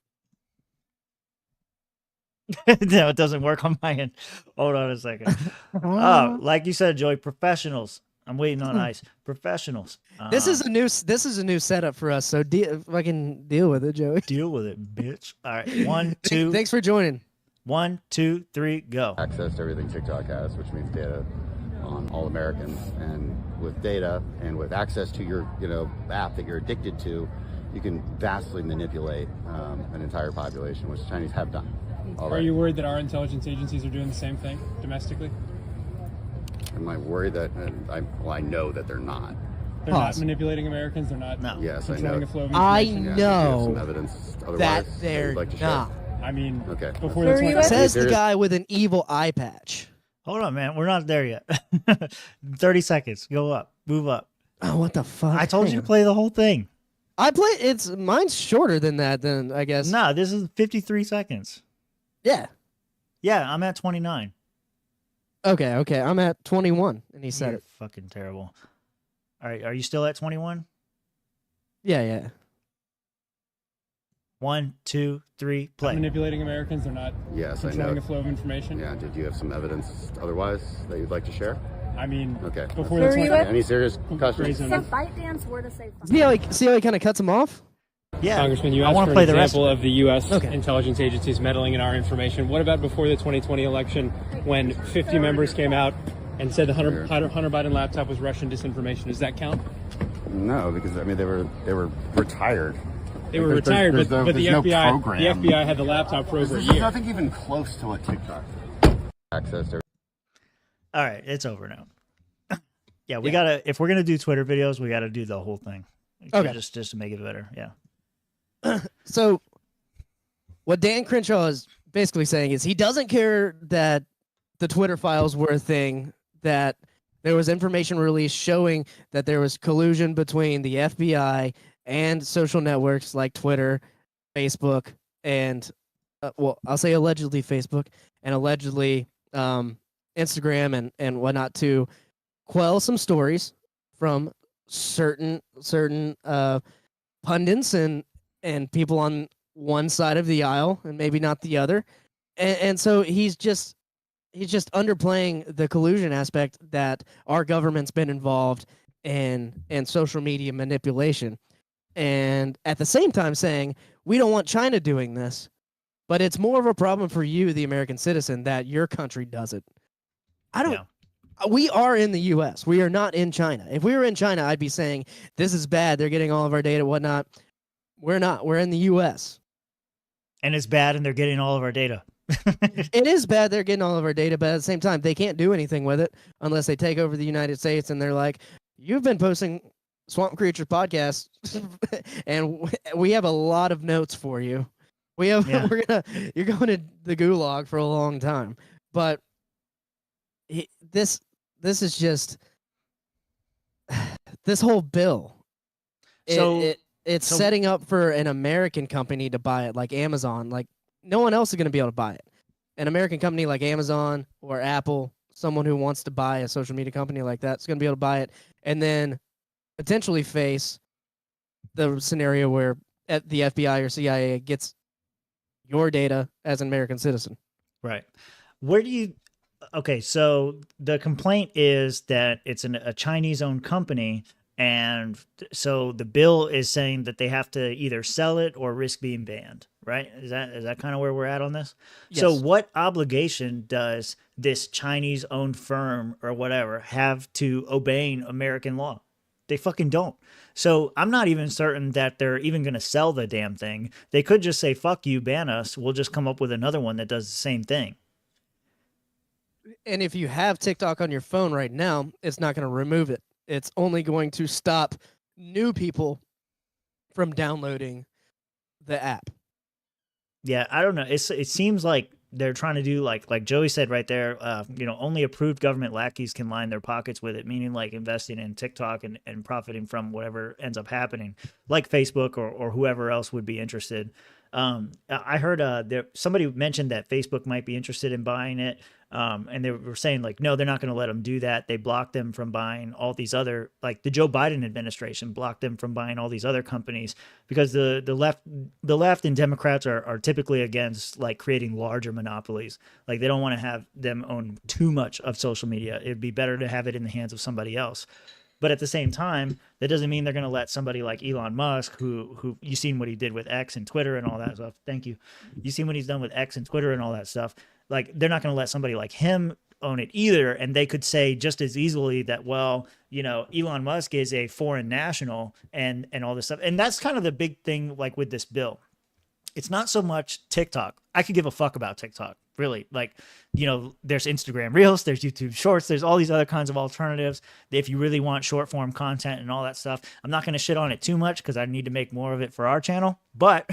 No, it doesn't work on my end. Hold on a second. Oh, like you said, Joey, professionals. I'm waiting on ice. Professionals. This is a new setup for us. So fucking deal with it, Joey. Deal with it, bitch. All right, 1, 2. Thanks for joining. 1, 2, 3, go. Access to everything TikTok has, which means data on all Americans, and with data and with access to your app that you're addicted to, you can vastly manipulate an entire population, which the Chinese have done. Are you worried that our intelligence agencies are doing the same thing domestically? Am I worried that? I know that they're not. They're not manipulating Americans. They're not. No. Yes, I controlling know. the flow of I information. Yeah, do you have some know evidence otherwise that you'd they're like to share? not. I mean, Okay. before the 20 Says the guy with an evil eye patch. Hold on, man. We're not there yet. 30 seconds. Go up. Move up. Oh, what the fuck? I told you to play the whole thing. Mine's shorter than that. Then I guess. Nah, this is 53 seconds. Yeah. Yeah, I'm at 29. Okay. I'm at 21, and he said You're it. fucking terrible. All right, are you still at 21? Yeah. 1, 2, 3, play. Manipulating Americans. They're not. Yes, I know. Controlling the flow of information. Yeah. Did you have some evidence otherwise that you'd like to share? I mean, Okay. before the 20 Any serious questions? If ByteDance were to say See how he kind of cuts him off? Yeah. Congressman, you I asked wanna for play an the rest example of of the U.S. intelligence agencies meddling in our information. What about before the 2020 election when 50 members came out and said the Hunter Biden laptop was Russian disinformation? Does that count? No, because I mean they were retired. They were retired, but the no FBI program. the FBI had the laptop for over a There's year. nothing even close to what TikTok. Access to. All right, it's over now. Yeah, we gotta. If we're gonna do Twitter videos, we gotta do the whole thing. Okay. Just to make it better. Yeah. So, what Dan Crenshaw is basically saying is he doesn't care that the Twitter files were a thing, that there was information released showing that there was collusion between the FBI and social networks like Twitter, Facebook, and, I'll say allegedly Facebook, and allegedly Instagram and whatnot to quell some stories from certain pundits and people on one side of the aisle and maybe not the other, and so he's just underplaying the collusion aspect that our government's been involved in social media manipulation, and at the same time saying we don't want China doing this, but it's more of a problem for you, the American citizen, that your country does it. We are in the U.S. We are not in China. If we were in China, I'd be saying this is bad. They're getting all of our data, whatnot. We're not. We're in the U.S. And it's bad, and they're getting all of our data. It is bad they're getting all of our data, but at the same time, they can't do anything with it unless they take over the United States and they're like, you've been posting Swamp Creatures podcast, and we have a lot of notes for you. We have you're going to the gulag for a long time, but this is just this whole bill. It's setting up for an American company to buy it, like Amazon. Like no one else is going to be able to buy it. An American company like Amazon or Apple, someone who wants to buy a social media company like that, is going to be able to buy it, and then potentially face the scenario where the FBI or CIA gets your data as an American citizen. Right. Where do you? Okay, so the complaint is that it's a Chinese-owned company. And so the bill is saying that they have to either sell it or risk being banned, right? Is that kind of where we're at on this? Yes. So what obligation does this Chinese-owned firm or whatever have to obeying American law? They fucking don't. So I'm not even certain that they're even going to sell the damn thing. They could just say, fuck you, ban us. We'll just come up with another one that does the same thing. And if you have TikTok on your phone right now, it's not going to remove it. It's only going to stop new people from downloading the app. Yeah, I don't know. It seems like they're trying to do like Joey said right there. Only approved government lackeys can line their pockets with it, meaning like investing in TikTok and profiting from whatever ends up happening, like Facebook or whoever else would be interested. I heard somebody mentioned that Facebook might be interested in buying it. And they were saying like, no, they're not going to let them do that. They blocked them from buying all these other, like the Joe Biden administration blocked them from buying all these other companies because the left and Democrats are typically against like creating larger monopolies. Like they don't want to have them own too much of social media. It'd be better to have it in the hands of somebody else. But at the same time, that doesn't mean they're going to let somebody like Elon Musk, who you seen what he did with X and Twitter and all that stuff. Thank you. You seen what he's done with X and Twitter and all that stuff. Like they're not going to let somebody like him own it either. And they could say just as easily that, well, Elon Musk is a foreign national and all this stuff. And that's kind of the big thing, like with this bill. It's not so much TikTok. I could give a fuck about TikTok, really. Like, there's Instagram Reels, there's YouTube Shorts, there's all these other kinds of alternatives. If you really want short form content and all that stuff, I'm not going to shit on it too much because I need to make more of it for our channel. But,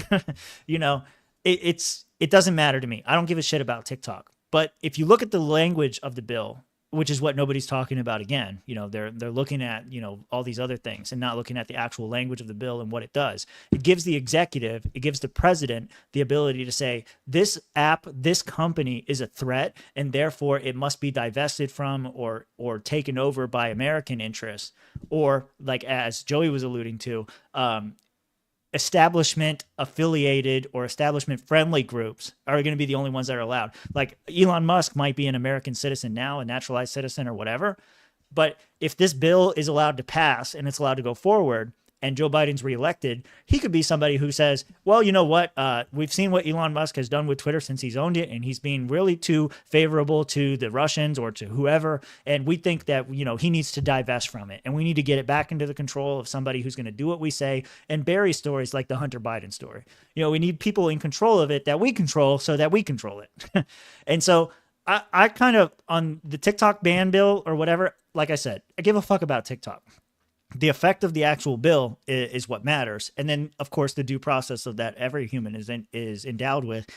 it doesn't matter to me. I don't give a shit about TikTok. But if you look at the language of the bill, which is what nobody's talking about again, they're looking at, all these other things and not looking at the actual language of the bill and what it does. It gives the executive, it gives the president the ability to say this app, this company is a threat and therefore it must be divested from or taken over by American interests, or like as Joey was alluding to, establishment affiliated or establishment friendly groups are going to be the only ones that are allowed. Like Elon Musk might be an American citizen now, a naturalized citizen or whatever. But if this bill is allowed to pass and it's allowed to go forward and Joe Biden's reelected, he could be somebody who says, well, you know what? We've seen what Elon Musk has done with Twitter since he's owned it, and he's being really too favorable to the Russians or to whoever. And we think that, he needs to divest from it. And we need to get it back into the control of somebody who's going to do what we say and bury stories like the Hunter Biden story. We need people in control of it that we control so that we control it. And so I kind of, on the TikTok ban bill or whatever, like I said, I give a fuck about TikTok. The effect of the actual bill is what matters. And then, of course, the due process of that every human is endowed with,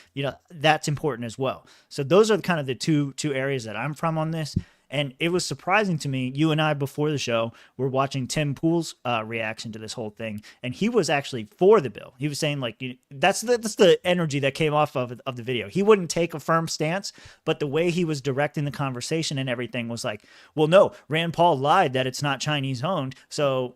that's important as well. So those are kind of the two areas that I'm from on this. And it was surprising to me, you and I before the show were watching Tim Pool's reaction to this whole thing. And he was actually for the bill. He was saying like, that's the energy that came off of the video. He wouldn't take a firm stance, but the way he was directing the conversation and everything was like, well, no, Rand Paul lied that it's not Chinese owned. So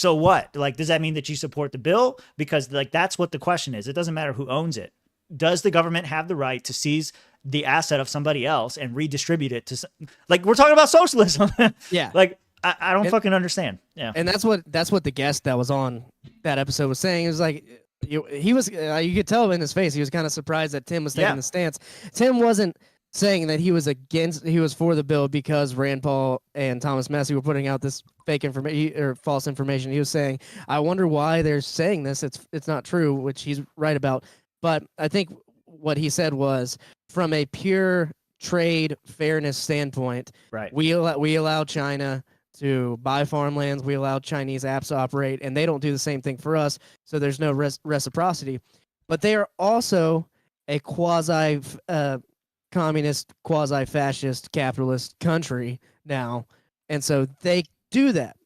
what? Like, does that mean that you support the bill? Because like, that's what the question is. It doesn't matter who owns it. Does the government have the right to seize the asset of somebody else and redistribute it to, like, we're talking about socialism. Yeah. Like, I don't fucking understand. Yeah. And that's what the guest that was on that episode was saying. It was like, he was, you could tell in his face, he was kind of surprised that Tim was taking the stance. Tim wasn't saying that he was for the bill because Rand Paul and Thomas Massie were putting out this fake information or false information. He was saying, I wonder why they're saying this. It's not true, which he's right about. But I think what he said was, from a pure trade fairness standpoint, right, we allow China to buy farmlands. We allow Chinese apps to operate, and they don't do the same thing for us. So there's no reciprocity. But they are also a quasi-communist, quasi-fascist, capitalist country now, and so they do that.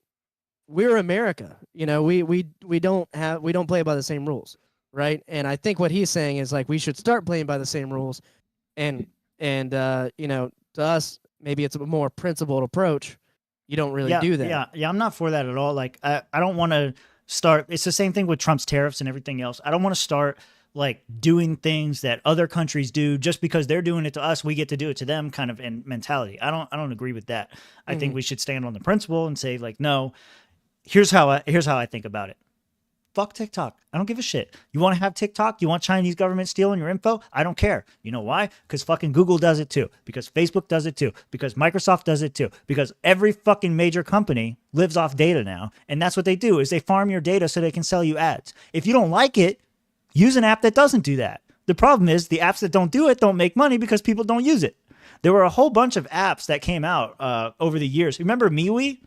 We're America, we don't play by the same rules, right? And I think what he's saying is like we should start playing by the same rules, and to us maybe it's a more principled approach. You don't really do that. Yeah, I'm not for that at all. Like I don't want to start. It's the same thing with Trump's tariffs and everything else. I don't want to start like doing things that other countries do just because they're doing it to us, we get to do it to them kind of in mentality. I don't agree with that. I think we should stand on the principle and say like, no, here's how I think about it. Fuck TikTok. I don't give a shit. You want to have TikTok? You want Chinese government stealing your info? I don't care. You know why? Because fucking Google does it too. Because Facebook does it too. Because Microsoft does it too. Because every fucking major company lives off data now. And that's what they do is they farm your data so they can sell you ads. If you don't like it, use an app that doesn't do that. The problem is the apps that don't do it don't make money because people don't use it. There were a whole bunch of apps that came out over the years. Remember MeWe?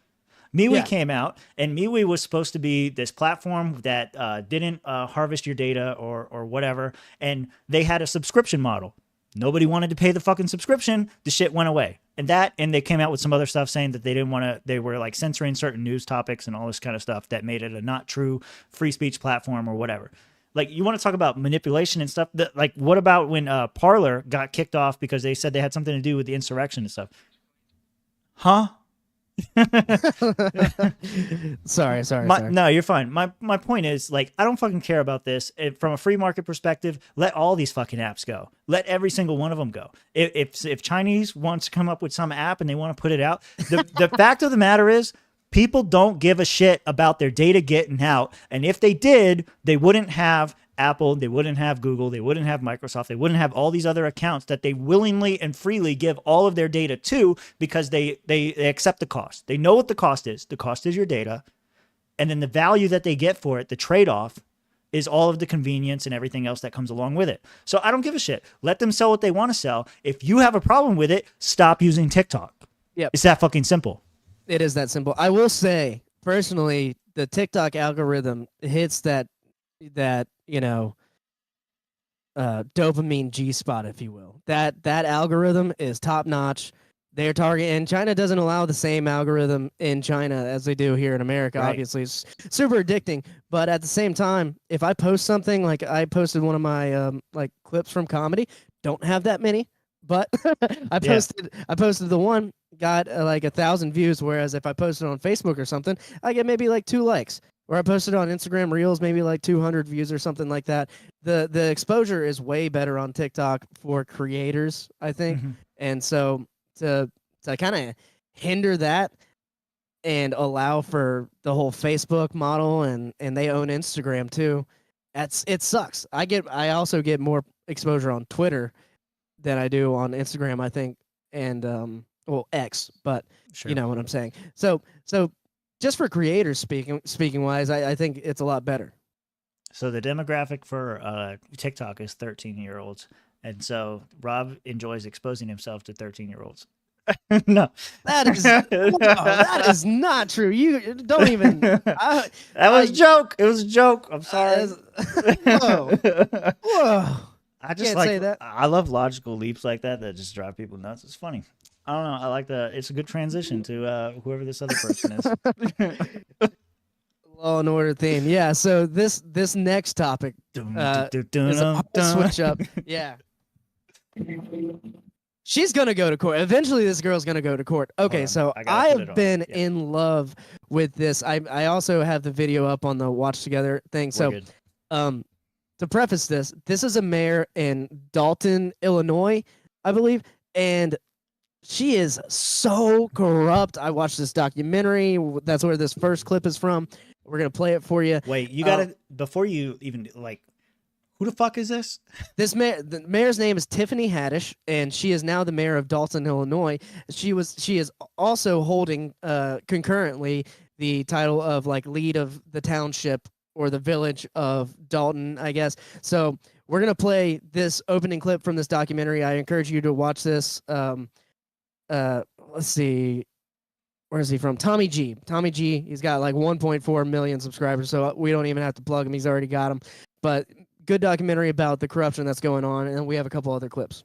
MeWe came out, and MeWe was supposed to be this platform that didn't harvest your data or whatever, and they had a subscription model. Nobody wanted to pay the fucking subscription. The shit went away. And they came out with some other stuff saying that they didn't want to, they were like censoring certain news topics and all this kind of stuff that made it a not true free speech platform or whatever. Like, you want to talk about manipulation and stuff? Like, what about when Parler got kicked off because they said they had something to do with the insurrection and stuff? Huh? Sorry. No, you're fine. My point is, like, I don't fucking care about this. From a free market perspective, let all these fucking apps go. Let every single one of them go. If Chinese wants to come up with some app and they want to put it out, the fact of the matter is, people don't give a shit about their data getting out. And if they did, they wouldn't have Apple, they wouldn't have Google, they wouldn't have Microsoft, they wouldn't have all these other accounts that they willingly and freely give all of their data to because they accept the cost. They know what the cost is. The cost is your data. And then the value that they get for it, the trade-off, is all of the convenience and everything else that comes along with it. So I don't give a shit. Let them sell what they want to sell. If you have a problem with it, stop using TikTok. Yep. It's that fucking simple. It is that simple. I will say, personally, the TikTok algorithm hits that dopamine G spot, if you will. That algorithm is top notch. They're targeting, and China doesn't allow the same algorithm in China as they do here in America. Right. Obviously, it's super addicting. But at the same time, if I post something, like I posted one of my like clips from comedy, don't have that many, but I posted the one, got like 1,000 views, whereas if I posted on Facebook or something, I get maybe like 2 likes. Or I posted on Instagram Reels, maybe like 200 views or something like that. The exposure is way better on TikTok for creators, I think. Mm-hmm. And so to kind of hinder that and allow for the whole Facebook model, and they own Instagram too, it sucks. I also get more exposure on Twitter than I do on Instagram, I think, and X, but sure. You know what I'm saying. So just for creators speaking wise, I think it's a lot better. So the demographic for TikTok is 13-year-olds. And so Rob enjoys exposing himself to 13-year-olds. No. That is not true. You don't even. That was a joke. It was a joke. I'm sorry. Whoa. I just can't say that. I love logical leaps like that just drive people nuts. It's funny. I don't know. I like it's a good transition to whoever this other person is. Law and Order theme. Yeah. So this next topic is a switch up. Yeah. She's going to go to court. Eventually, this girl's going to go to court. Okay, so I have been in love with this. I also have the video up on the Watch Together thing. So to preface this is a mayor in Dalton, Illinois, I believe. And she is so corrupt. I watched this documentary. That's where this first clip is from. We're going to play it for you. Wait, you got to, before you even, like, who the fuck is this? The mayor's name is Tiffany Haddish, and she is now the mayor of Dalton, Illinois. She is also holding concurrently the title of like lead of the township or the village of Dalton, I guess. So we're gonna play this opening clip from this documentary. I encourage you to watch this. Let's see. where is he from? Tommy G. Tommy G. He's got like 1.4 million subscribers, so we don't even have to plug him. He's already got him. But good documentary about the corruption that's going on, and we have a couple other clips.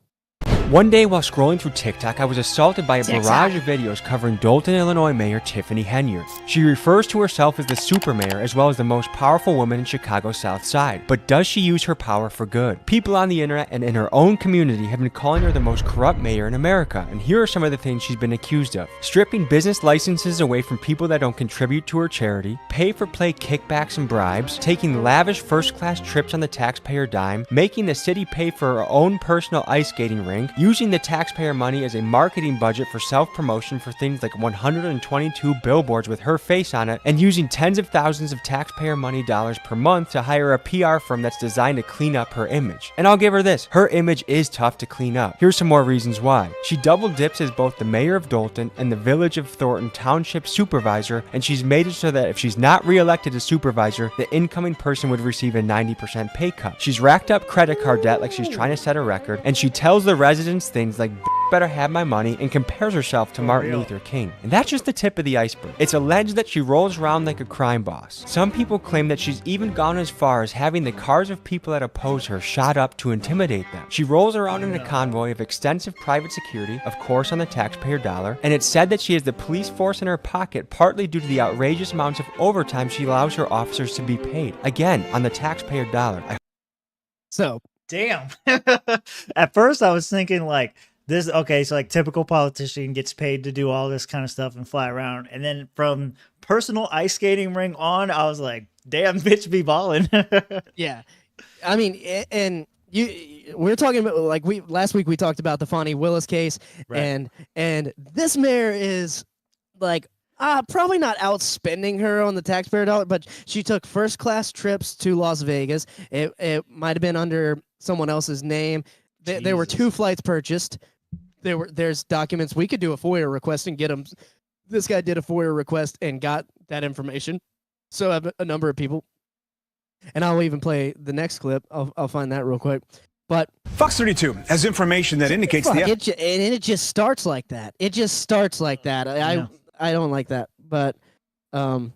One day while scrolling through TikTok, I was assaulted by a barrage of videos covering Dolton, Illinois Mayor Tiffany Henyard. She refers to herself as the super mayor as well as the most powerful woman in Chicago's South Side. But does she use her power for good? People on the internet and in her own community have been calling her the most corrupt mayor in America, and here are some of the things she's been accused of. Stripping business licenses away from people that don't contribute to her charity, pay-for-play kickbacks and bribes, taking lavish first-class trips on the taxpayer dime, making the city pay for her own personal ice skating rink, using the taxpayer money as a marketing budget for self-promotion for things like 122 billboards with her face on it, and using tens of thousands of taxpayer money dollars per month to hire a PR firm that's designed to clean up her image. And I'll give her this, her image is tough to clean up. Here's some more reasons why. She double dips as both the mayor of Dolton and the Village of Thornton Township supervisor, and she's made it so that if she's not re-elected as supervisor, the incoming person would receive a 90% pay cut. She's racked up credit card debt like she's trying to set a record, and she tells the residents things like better have my money and compares herself to Martin Luther King. And that's just the tip of the iceberg. It's alleged that she rolls around like a crime boss. Some people claim that she's even gone as far as having the cars of people that oppose her shot up to intimidate them. She rolls around in a convoy of extensive private security, of course on the taxpayer dollar, and it's said that she has the police force in her pocket partly due to the outrageous amounts of overtime she allows her officers to be paid. Again, on the taxpayer dollar. So damn. At first I was thinking like this, okay, so like typical politician gets paid to do all this kind of stuff and fly around. And then from personal ice skating ring on, I was like, damn, bitch be balling. Yeah. I mean, and we're talking about like last week we talked about the Fonnie Willis case, right. and this mayor is like probably not outspending her on the taxpayer dollar, but she took first class trips to Las Vegas. It might have been under someone else's name. There were 2 flights purchased. There's documents. We could do a FOIA request and get them. This guy did a FOIA request and got that information. So have a number of people. And I'll even play the next clip. I'll find that real quick. But Fox 32 has information that indicates it just starts like that. It just starts like that. I don't like that. But we're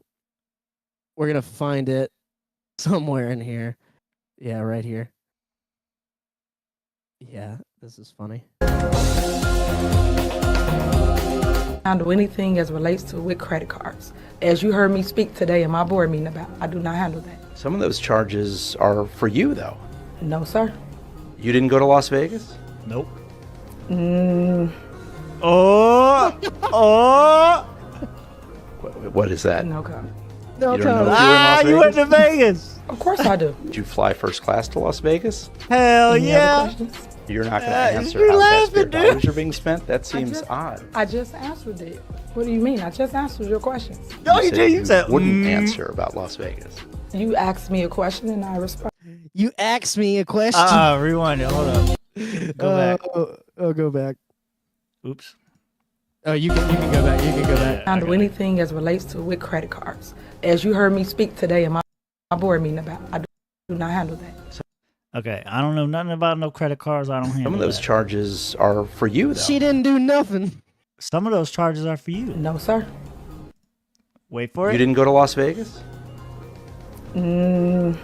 gonna find it somewhere in here. Yeah, right here. Yeah, this is funny. Handle anything as relates to with credit cards. As you heard me speak today in my board meeting about, I do not handle that. Some of those charges are for you, though. No, sir. You didn't go to Las Vegas? Nope. What is that? No comment. You don't know if you were in Las Vegas? You went to Vegas. Of course I do. Did you fly first class to Las Vegas? Hell yeah. You're not going to answer how taxpayer dollars are being spent? That seems odd. I just answered it. What do you mean? I just answered your question. No, you did. You said wouldn't answer about Las Vegas. You asked me a question and I responded. You asked me a question. Rewind it. Hold up. Go back. Go back. Oops. Oh, you can go back. You can go back. Handle anything as relates to with credit cards. As you heard me speak today in my board meeting about, I do not handle that. Okay, I don't know nothing about no credit cards. I don't handle Some of those charges are for you, though. She didn't do nothing. Some of those charges are for you. No, sir. Wait for it. You didn't go to Las Vegas? You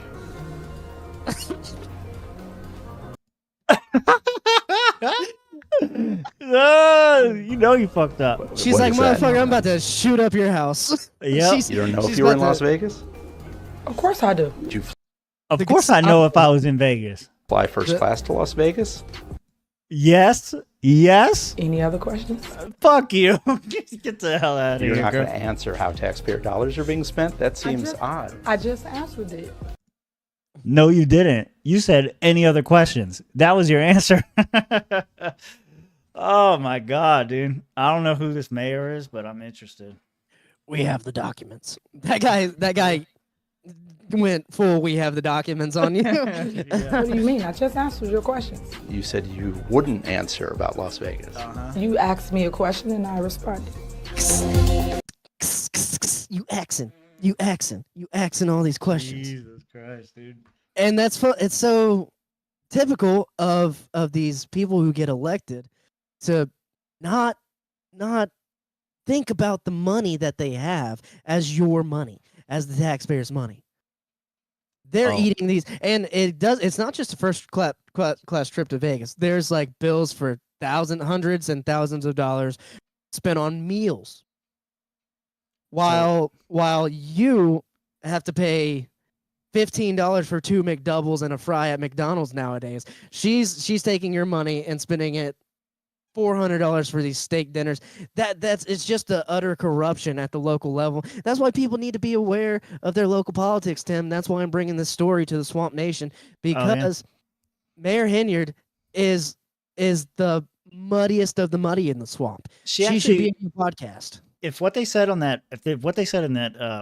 know you fucked up. She's like, motherfucker, I'm about to shoot up your house. Yeah. You don't know if you were in Las Vegas? Of course I do. Did you Of course I know if I was in Vegas. fly first class to Las Vegas? Yes. Yes. Any other questions? Fuck you. Get the hell out of here. You're not girl. going to answer how taxpayer dollars are being spent? That seems odd. I just answered it. No, you didn't. You said any other questions. That was your answer. Oh my God, dude. I don't know who this mayor is, but I'm interested. We have the documents. That guy went full, we have the documents on you. What do you mean? I just answered your question. You said you wouldn't answer about Las Vegas. You asked me a question and I responded. You asking all these questions. Jesus Christ, dude. And it's so typical of these people who get elected to not think about the money that they have as your money, as the taxpayers' money. They're eating these, and it's not just a first class trip to Vegas. There's like bills for hundreds and thousands of dollars spent on meals. While you have to pay $15 for 2 McDoubles and a fry at McDonald's nowadays. She's taking your money and spending it $400 for these steak dinners. It's just the utter corruption at the local level. That's why people need to be aware of their local politics, Tim. That's why I'm bringing this story to the Swamp Nation, because Mayor Henyard is the muddiest of the muddy in the swamp. She should be in your podcast. If what they said in that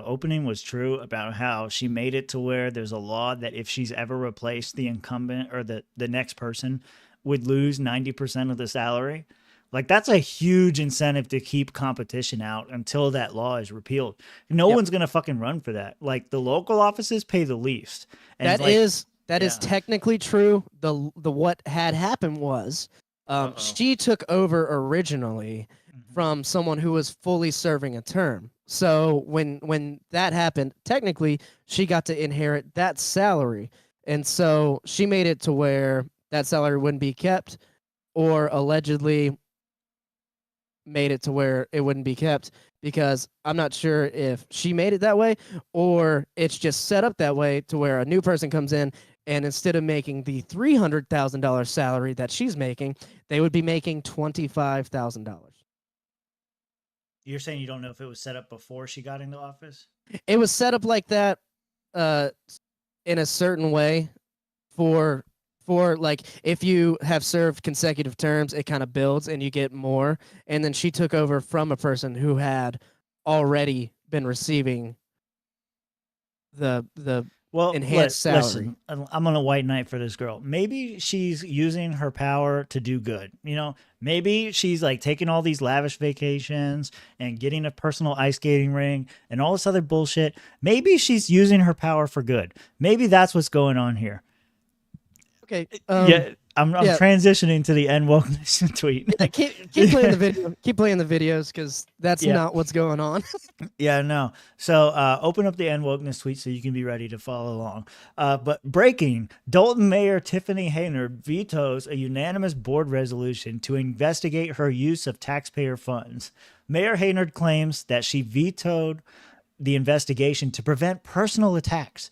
opening was true about how she made it to where there's a law that if she's ever replaced the incumbent or the next person would lose 90% of the salary, like that's a huge incentive to keep competition out until that law is repealed. No one's gonna fucking run for that. Like the local offices pay the least. And that is technically true. The what had happened was she took over originally from someone who was fully serving a term. So when that happened, technically she got to inherit that salary. And so she made it to where that salary wouldn't be kept, or allegedly made it to where it wouldn't be kept, because I'm not sure if she made it that way or it's just set up that way to where a new person comes in and instead of making the $300,000 salary that she's making, they would be making $25,000. You're saying you don't know if it was set up before she got into office? It was set up like that in a certain way for like if you have served consecutive terms, it kind of builds and you get more. And then she took over from a person who had already been receiving the enhanced salary. Listen, I'm on a white knight for this girl. Maybe she's using her power to do good. You know, maybe she's like taking all these lavish vacations and getting a personal ice skating ring and all this other bullshit. Maybe she's using her power for good. Maybe that's what's going on here. Okay. I'm transitioning to the N Wokeness tweet. Yeah, keep playing the video. Keep playing the videos because that's not what's going on. No. So open up the N Wokeness tweet so you can be ready to follow along. But breaking, Dalton Mayor Tiffany Heynard vetoes a unanimous board resolution to investigate her use of taxpayer funds. Mayor Heynard claims that she vetoed the investigation to prevent personal attacks.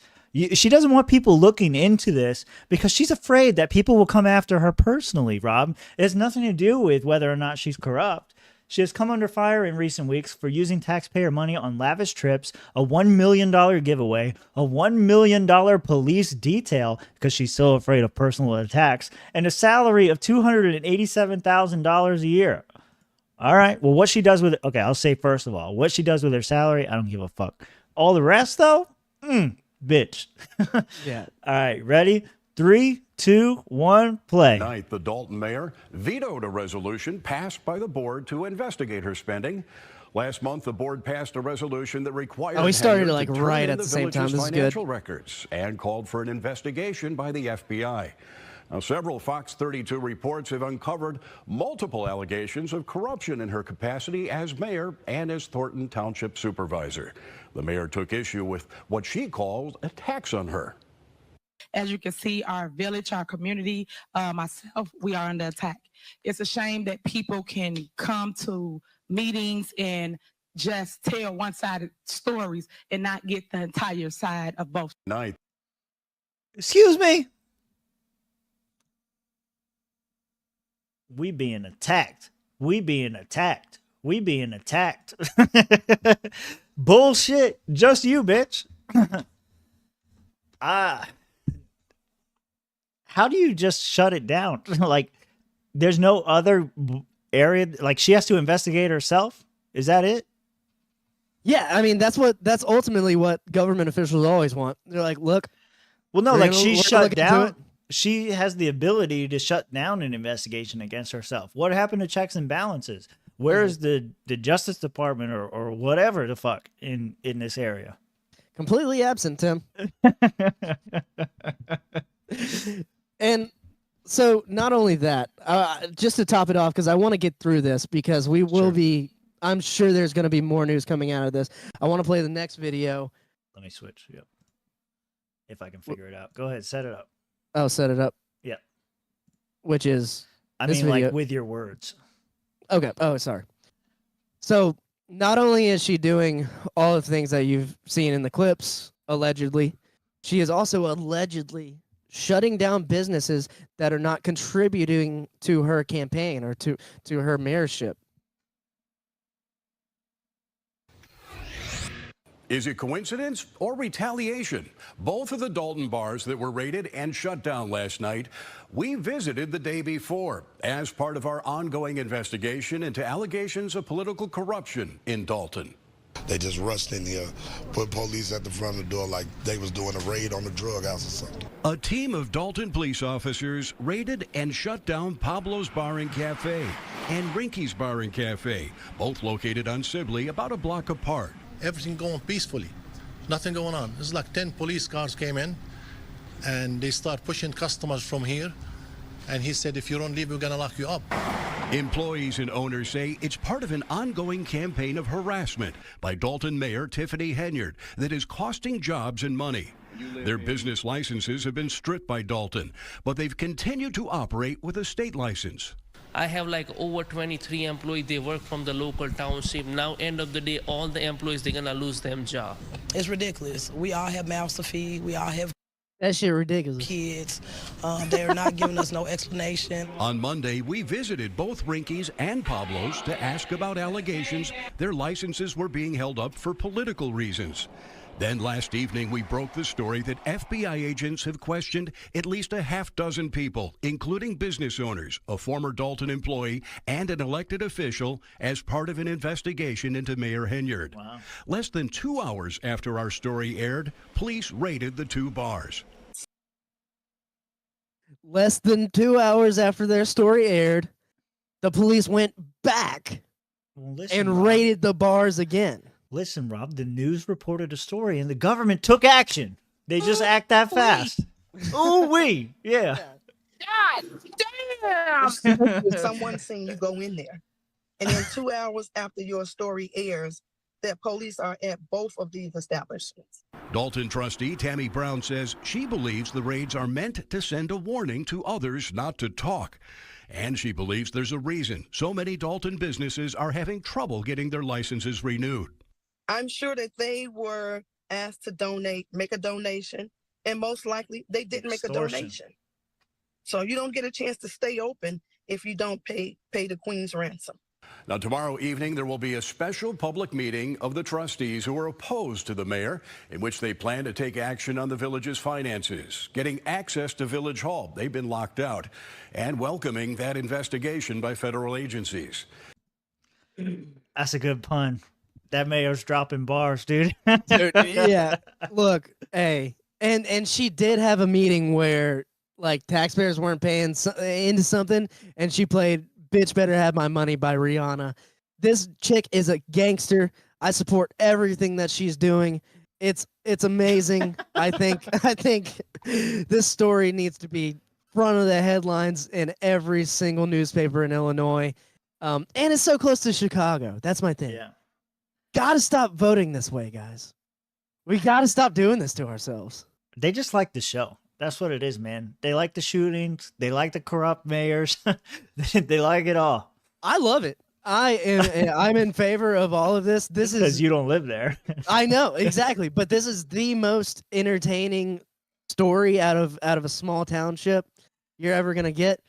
She doesn't want people looking into this because she's afraid that people will come after her personally, Rob. It has nothing to do with whether or not she's corrupt. She has come under fire in recent weeks for using taxpayer money on lavish trips, a $1 million giveaway, a $1 million police detail because she's so afraid of personal attacks, and a salary of $287,000 a year. All right, well, what she does with it, okay, I'll say first of all, what she does with her salary, I don't give a fuck. All the rest, though, bitch. Yeah. All right, ready? 3, 2, 1, play. Tonight, the Dalton mayor vetoed a resolution passed by the board to investigate her spending. Last month, the board passed a resolution that required we started Heynard to turn right in at the same time. village's This is good. financial records and called for an investigation by the FBI. Now, several Fox 32 reports have uncovered multiple allegations of corruption in her capacity as mayor and as Thornton Township supervisor. The mayor took issue with what she called attacks on her. As you can see, our village, our community, myself, we are under attack. It's a shame that people can come to meetings and just tell one-sided stories and not get the entire side of both. Night. Excuse me? We being attacked. We being attacked. We being attacked. Bullshit. Just you, bitch. How do you just shut it down? Like, there's no other area. Like, she has to investigate herself. Is that it? Yeah, I mean, that's ultimately what government officials always want. They're like, look. Well, no, like she's shut down. She has the ability to shut down an investigation against herself. What happened to checks and balances? Where is the Justice Department or whatever the fuck in this area? Completely absent, Tim. And so not only that, just to top it off, because I want to get through this because we will be, I'm sure there's going to be more news coming out of this. I want to play the next video. Let me switch. Yep. If I can figure it out. Go ahead. Set it up. Oh, set it up. Yep. Which is I this mean, video. like with your words. Okay. Oh, sorry. So not only is she doing all the things that you've seen in the clips, allegedly, she is also allegedly shutting down businesses that are not contributing to her campaign or to her mayorship. Is it coincidence or retaliation? Both of the Dalton bars that were raided and shut down last night, we visited the day before as part of our ongoing investigation into allegations of political corruption in Dalton. They just rushed in here, put police at the front of the door like they was doing a raid on the drug house or something. A team of Dalton police officers raided and shut down Pablo's Bar and Cafe and Rinky's Bar and Cafe, both located on Sibley, about a block apart. Everything going peacefully, nothing going on. It's like 10 police cars came in and they start pushing customers from here. And he said, if you don't leave, we're gonna lock you up. Employees and owners say it's part of an ongoing campaign of harassment by Dalton Mayor Tiffany Henyard that is costing jobs and money. Their business licenses have been stripped by Dalton, but they've continued to operate with a state license. I have like over 23 employees. They work from the local township. Now, end of the day, all the employees, they're gonna lose their job. It's ridiculous. We all have mouths to feed. We all have that shit ridiculous. Kids. They're not giving us no explanation. On Monday, we visited both Rinky's and Pablo's to ask about allegations their licenses were being held up for political reasons. Then last evening, we broke the story that FBI agents have questioned at least a half dozen people, including business owners, a former Dalton employee, and an elected official as part of an investigation into Mayor Henyard. Wow. Less than 2 hours after our story aired, police raided the two bars. Less than 2 hours after their story aired, the police went back and raided the bars again. Listen, Rob, the news reported a story and the government took action. They just act that fast. Oh, we. Yeah. God damn! Someone seen you go in there. And then 2 hours after your story airs, that police are at both of these establishments. Dalton trustee Tammy Brown says she believes the raids are meant to send a warning to others not to talk. And she believes there's a reason so many Dalton businesses are having trouble getting their licenses renewed. I'm sure that they were asked to donate, make a donation, and most likely they didn't make a donation. So you don't get a chance to stay open if you don't pay the Queen's ransom. Now, tomorrow evening, there will be a special public meeting of the trustees who are opposed to the mayor, in which they plan to take action on the village's finances, getting access to Village Hall. They've been locked out, and welcoming that investigation by federal agencies. That's a good pun. That mayor's dropping bars, dude. Dude, yeah. Look, hey, and she did have a meeting where like taxpayers weren't paying into something, and she played "Bitch Better Have My Money" by Rihanna. This chick is a gangster. I support everything that she's doing. It's amazing. I think this story needs to be front of the headlines in every single newspaper in Illinois. And it's so close to Chicago. That's my thing. Yeah. Gotta stop voting this way, guys. We gotta stop doing this to ourselves. They just like the show. That's what it is, man. They like the shootings. They like the corrupt mayors. They like it all. I love it. I'm in favor of all of this. This is because you don't live there. I know, exactly. But this is the most entertaining story out of a small township you're ever gonna get.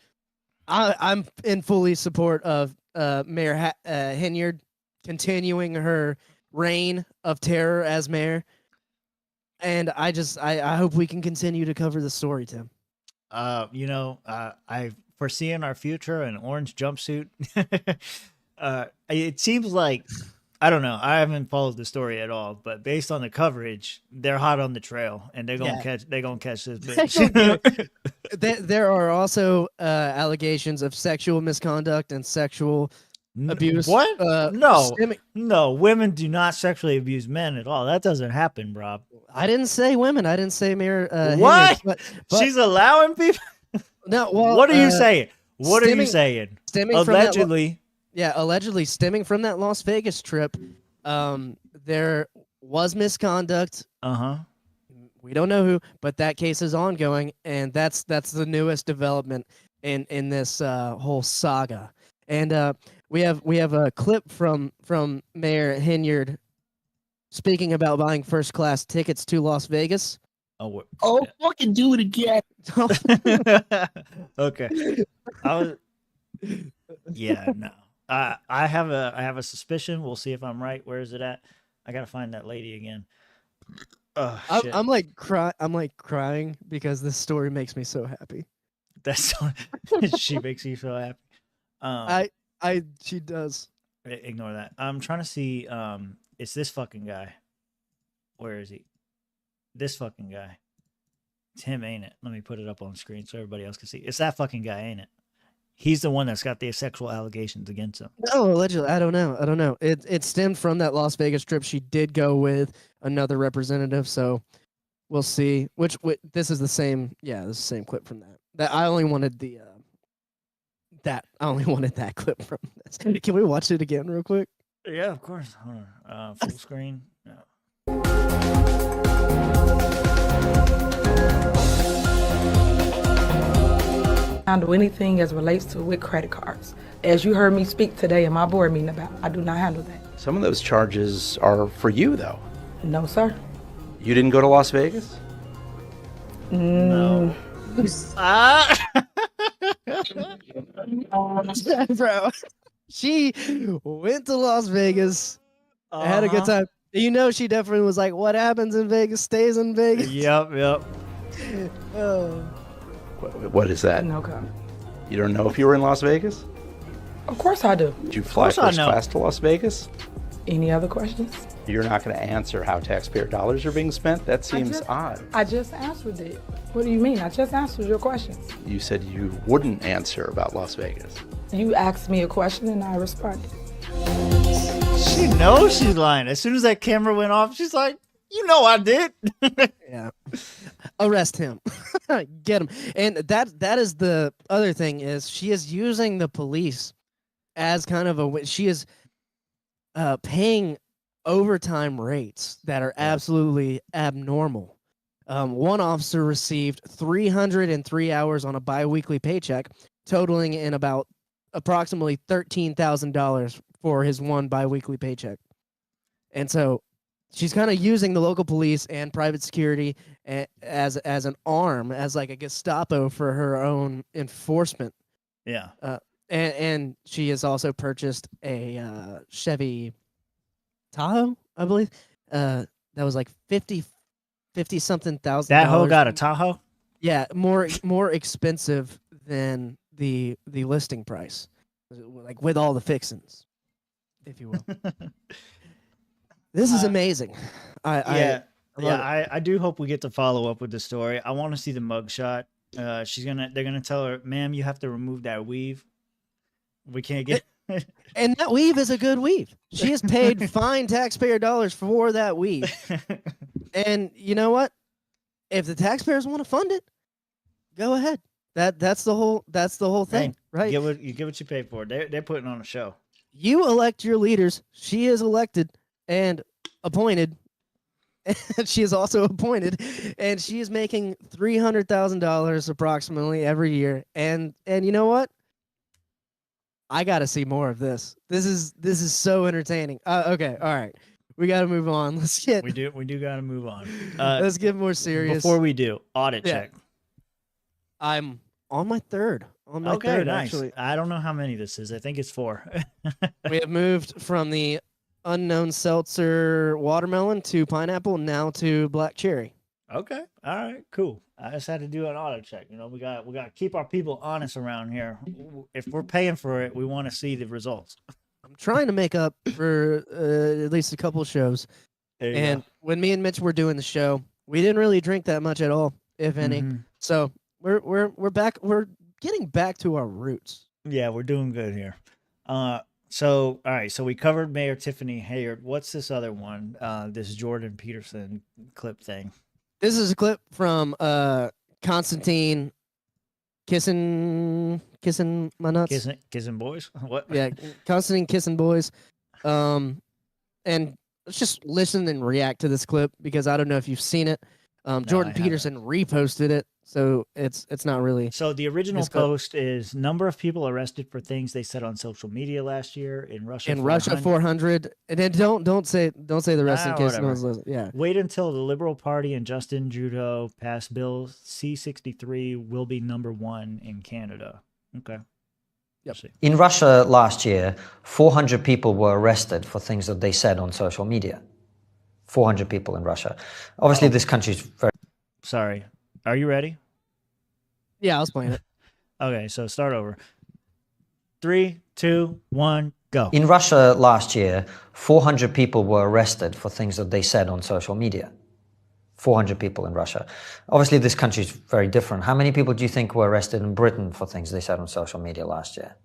I'm in fully support of Mayor Henyard continuing her reign of terror as mayor. And I hope we can continue to cover the story, Tim. I foresee in our future an orange jumpsuit. It seems like, I don't know, I haven't followed the story at all, but based on the coverage, they're hot on the trail and they're gonna catch this bitch. There are also allegations of sexual misconduct and sexual abuse. What? No, women do not sexually abuse men at all. That doesn't happen, Rob. I didn't say women. I didn't say Mayor. What? But she's allowing people? No. Well, what are you saying? What are you saying? Stemming Allegedly. allegedly stemming from that Las Vegas trip, there was misconduct. We don't know who, but that case is ongoing, and that's the newest development in this whole saga. And we have a clip from Mayor Henyard speaking about buying first class tickets to Las Vegas. Oh, fucking do it again. Okay. Yeah, no. I have a suspicion. We'll see if I'm right. Where is it at? I gotta find that lady again. Shit. I'm like crying because this story makes me so happy. That's she makes you so happy. She does. Ignore that. I'm trying to see. It's this fucking guy. Where is he? This fucking guy. It's him, ain't it? Let me put it up on screen so everybody else can see. It's that fucking guy, ain't it? He's the one that's got the sexual allegations against him. Oh, allegedly. I don't know. It stemmed from that Las Vegas trip. She did go with another representative, so we'll see. This is the same. Yeah, this is the same clip from that. That I only wanted that clip from this. Can we watch it again real quick? Yeah, of course. Hold on. Full screen. No. Handle anything as relates to with credit cards. As you heard me speak today in my board meeting about, I do not handle that. Some of those charges are for you, though. No, sir. You didn't go to Las Vegas? No. Bro, she went to Las Vegas, had a good time. You know, she definitely was like, what happens in Vegas stays in Vegas. Yep. What is that? No comment. You don't know if you were in Las Vegas? Of course I do. Did you fly first class to Las Vegas? Any other questions? You're not going to answer how taxpayer dollars are being spent? That seems odd. I just answered it. What do you mean? I just answered your question. You said you wouldn't answer about Las Vegas. You asked me a question and I responded. She knows she's lying. As soon as that camera went off, she's like, you know I did. Yeah. Arrest him. Get him. And that is the other thing is she is using the police as kind of she is paying overtime rates that are absolutely abnormal. One officer received 303 hours on a biweekly paycheck, totaling in about approximately $13,000 for his one biweekly paycheck. And so she's kind of using the local police and private security as an arm, as like a Gestapo for her own enforcement. Yeah. And she has also purchased a Chevy Tahoe, I believe. That was like $50-something thousand. That hoe got a Tahoe? Yeah, more expensive than the listing price, like with all the fixins, if you will. This is amazing. I do hope we get to follow up with the story. I want to see the mugshot. They're gonna tell her, ma'am, you have to remove that weave. We can't get. And that weave is a good weave. She has paid fine taxpayer dollars for that weave. And you know what? If the taxpayers want to fund it, go ahead. That's the whole thing, right? You get what you pay for. They're putting on a show. You elect your leaders. She is elected and appointed. And she is also appointed, and she is making $300,000 approximately every year. And you know what? I got to see more of this. This is so entertaining. Okay, all right. We got to move on. We do got to move on. Let's get more serious. Before we do, audit check. I'm on my third. Nice. Actually. I don't know how many this is. I think it's 4. We have moved from the unknown seltzer watermelon to pineapple, now to black cherry. Okay. All right. Cool. I just had to do an audit check. You know, we got to keep our people honest around here. If we're paying for it, we want to see the results. I'm trying to make up for at least a couple of shows. And when me and Mitch were doing the show, we didn't really drink that much at all, if any. So we're back. We're getting back to our roots. Yeah, we're doing good here. So all right. So we covered Mayor Tiffany Henyard. What's this other one? This Jordan Peterson clip thing. This is a clip from Constantine kissing my nuts. Kissing boys. What? Yeah, Constantine kissing boys. And let's just listen and react to this clip because I don't know if you've seen it. Jordan Peterson reposted it, so it's not really. So the original post is number of people arrested for things they said on social media last year in Russia. In Russia, 400, and then don't say the rest in case no one's listening. Yeah. Wait until the Liberal Party and Justin Trudeau pass Bill C-63 will be number 1 in Canada. Okay. Yep. In Russia last year, 400 people were arrested for things that they said on social media. 400 people in Russia. Obviously, this country is very... Sorry. Are you ready? Yeah, I was playing it. Okay, so start over. 3, 2, 1, go. In Russia last year, 400 people were arrested for things that they said on social media. 400 people in Russia. Obviously, this country is very different. How many people do you think were arrested in Britain for things they said on social media last year?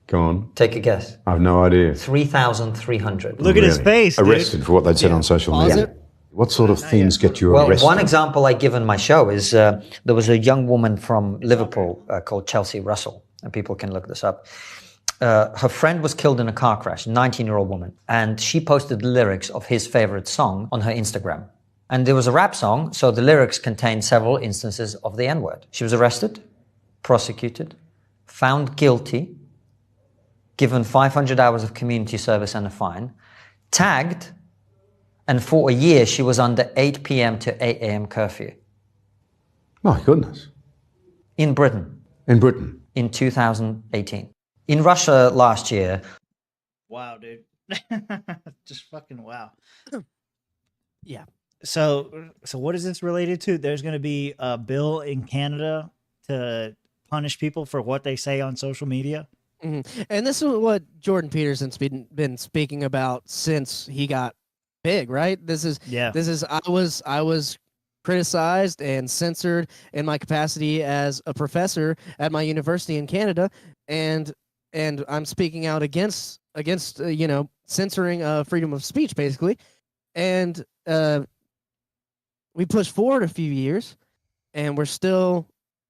Go on. Take a guess. I have no idea. 3,300. Look at his face, Arrested for what they'd said on social media. What sort of things get you arrested? Well, one example I give in my show is there was a young woman from Liverpool called Chelsea Russell, and people can look this up. Her friend was killed in a car crash, 19-year-old woman, and she posted the lyrics of his favorite song on her Instagram. And there was a rap song, so the lyrics contained several instances of the N-word. She was arrested, prosecuted, found guilty, given 500 hours of community service and a fine, tagged, and for a year she was under 8 p.m. to 8 a.m. curfew. My goodness. In Britain. In Britain. In 2018. In Russia last year. Wow, dude. Just fucking wow. Yeah. So what is this related to? There's going to be a bill in Canada to punish people for what they say on social media. Mm-hmm. And this is what Jordan Peterson's been speaking about since he got big, right? This is I was criticized and censored in my capacity as a professor at my university in Canada, and I'm speaking out against censoring freedom of speech, basically. And we pushed forward a few years, and we're still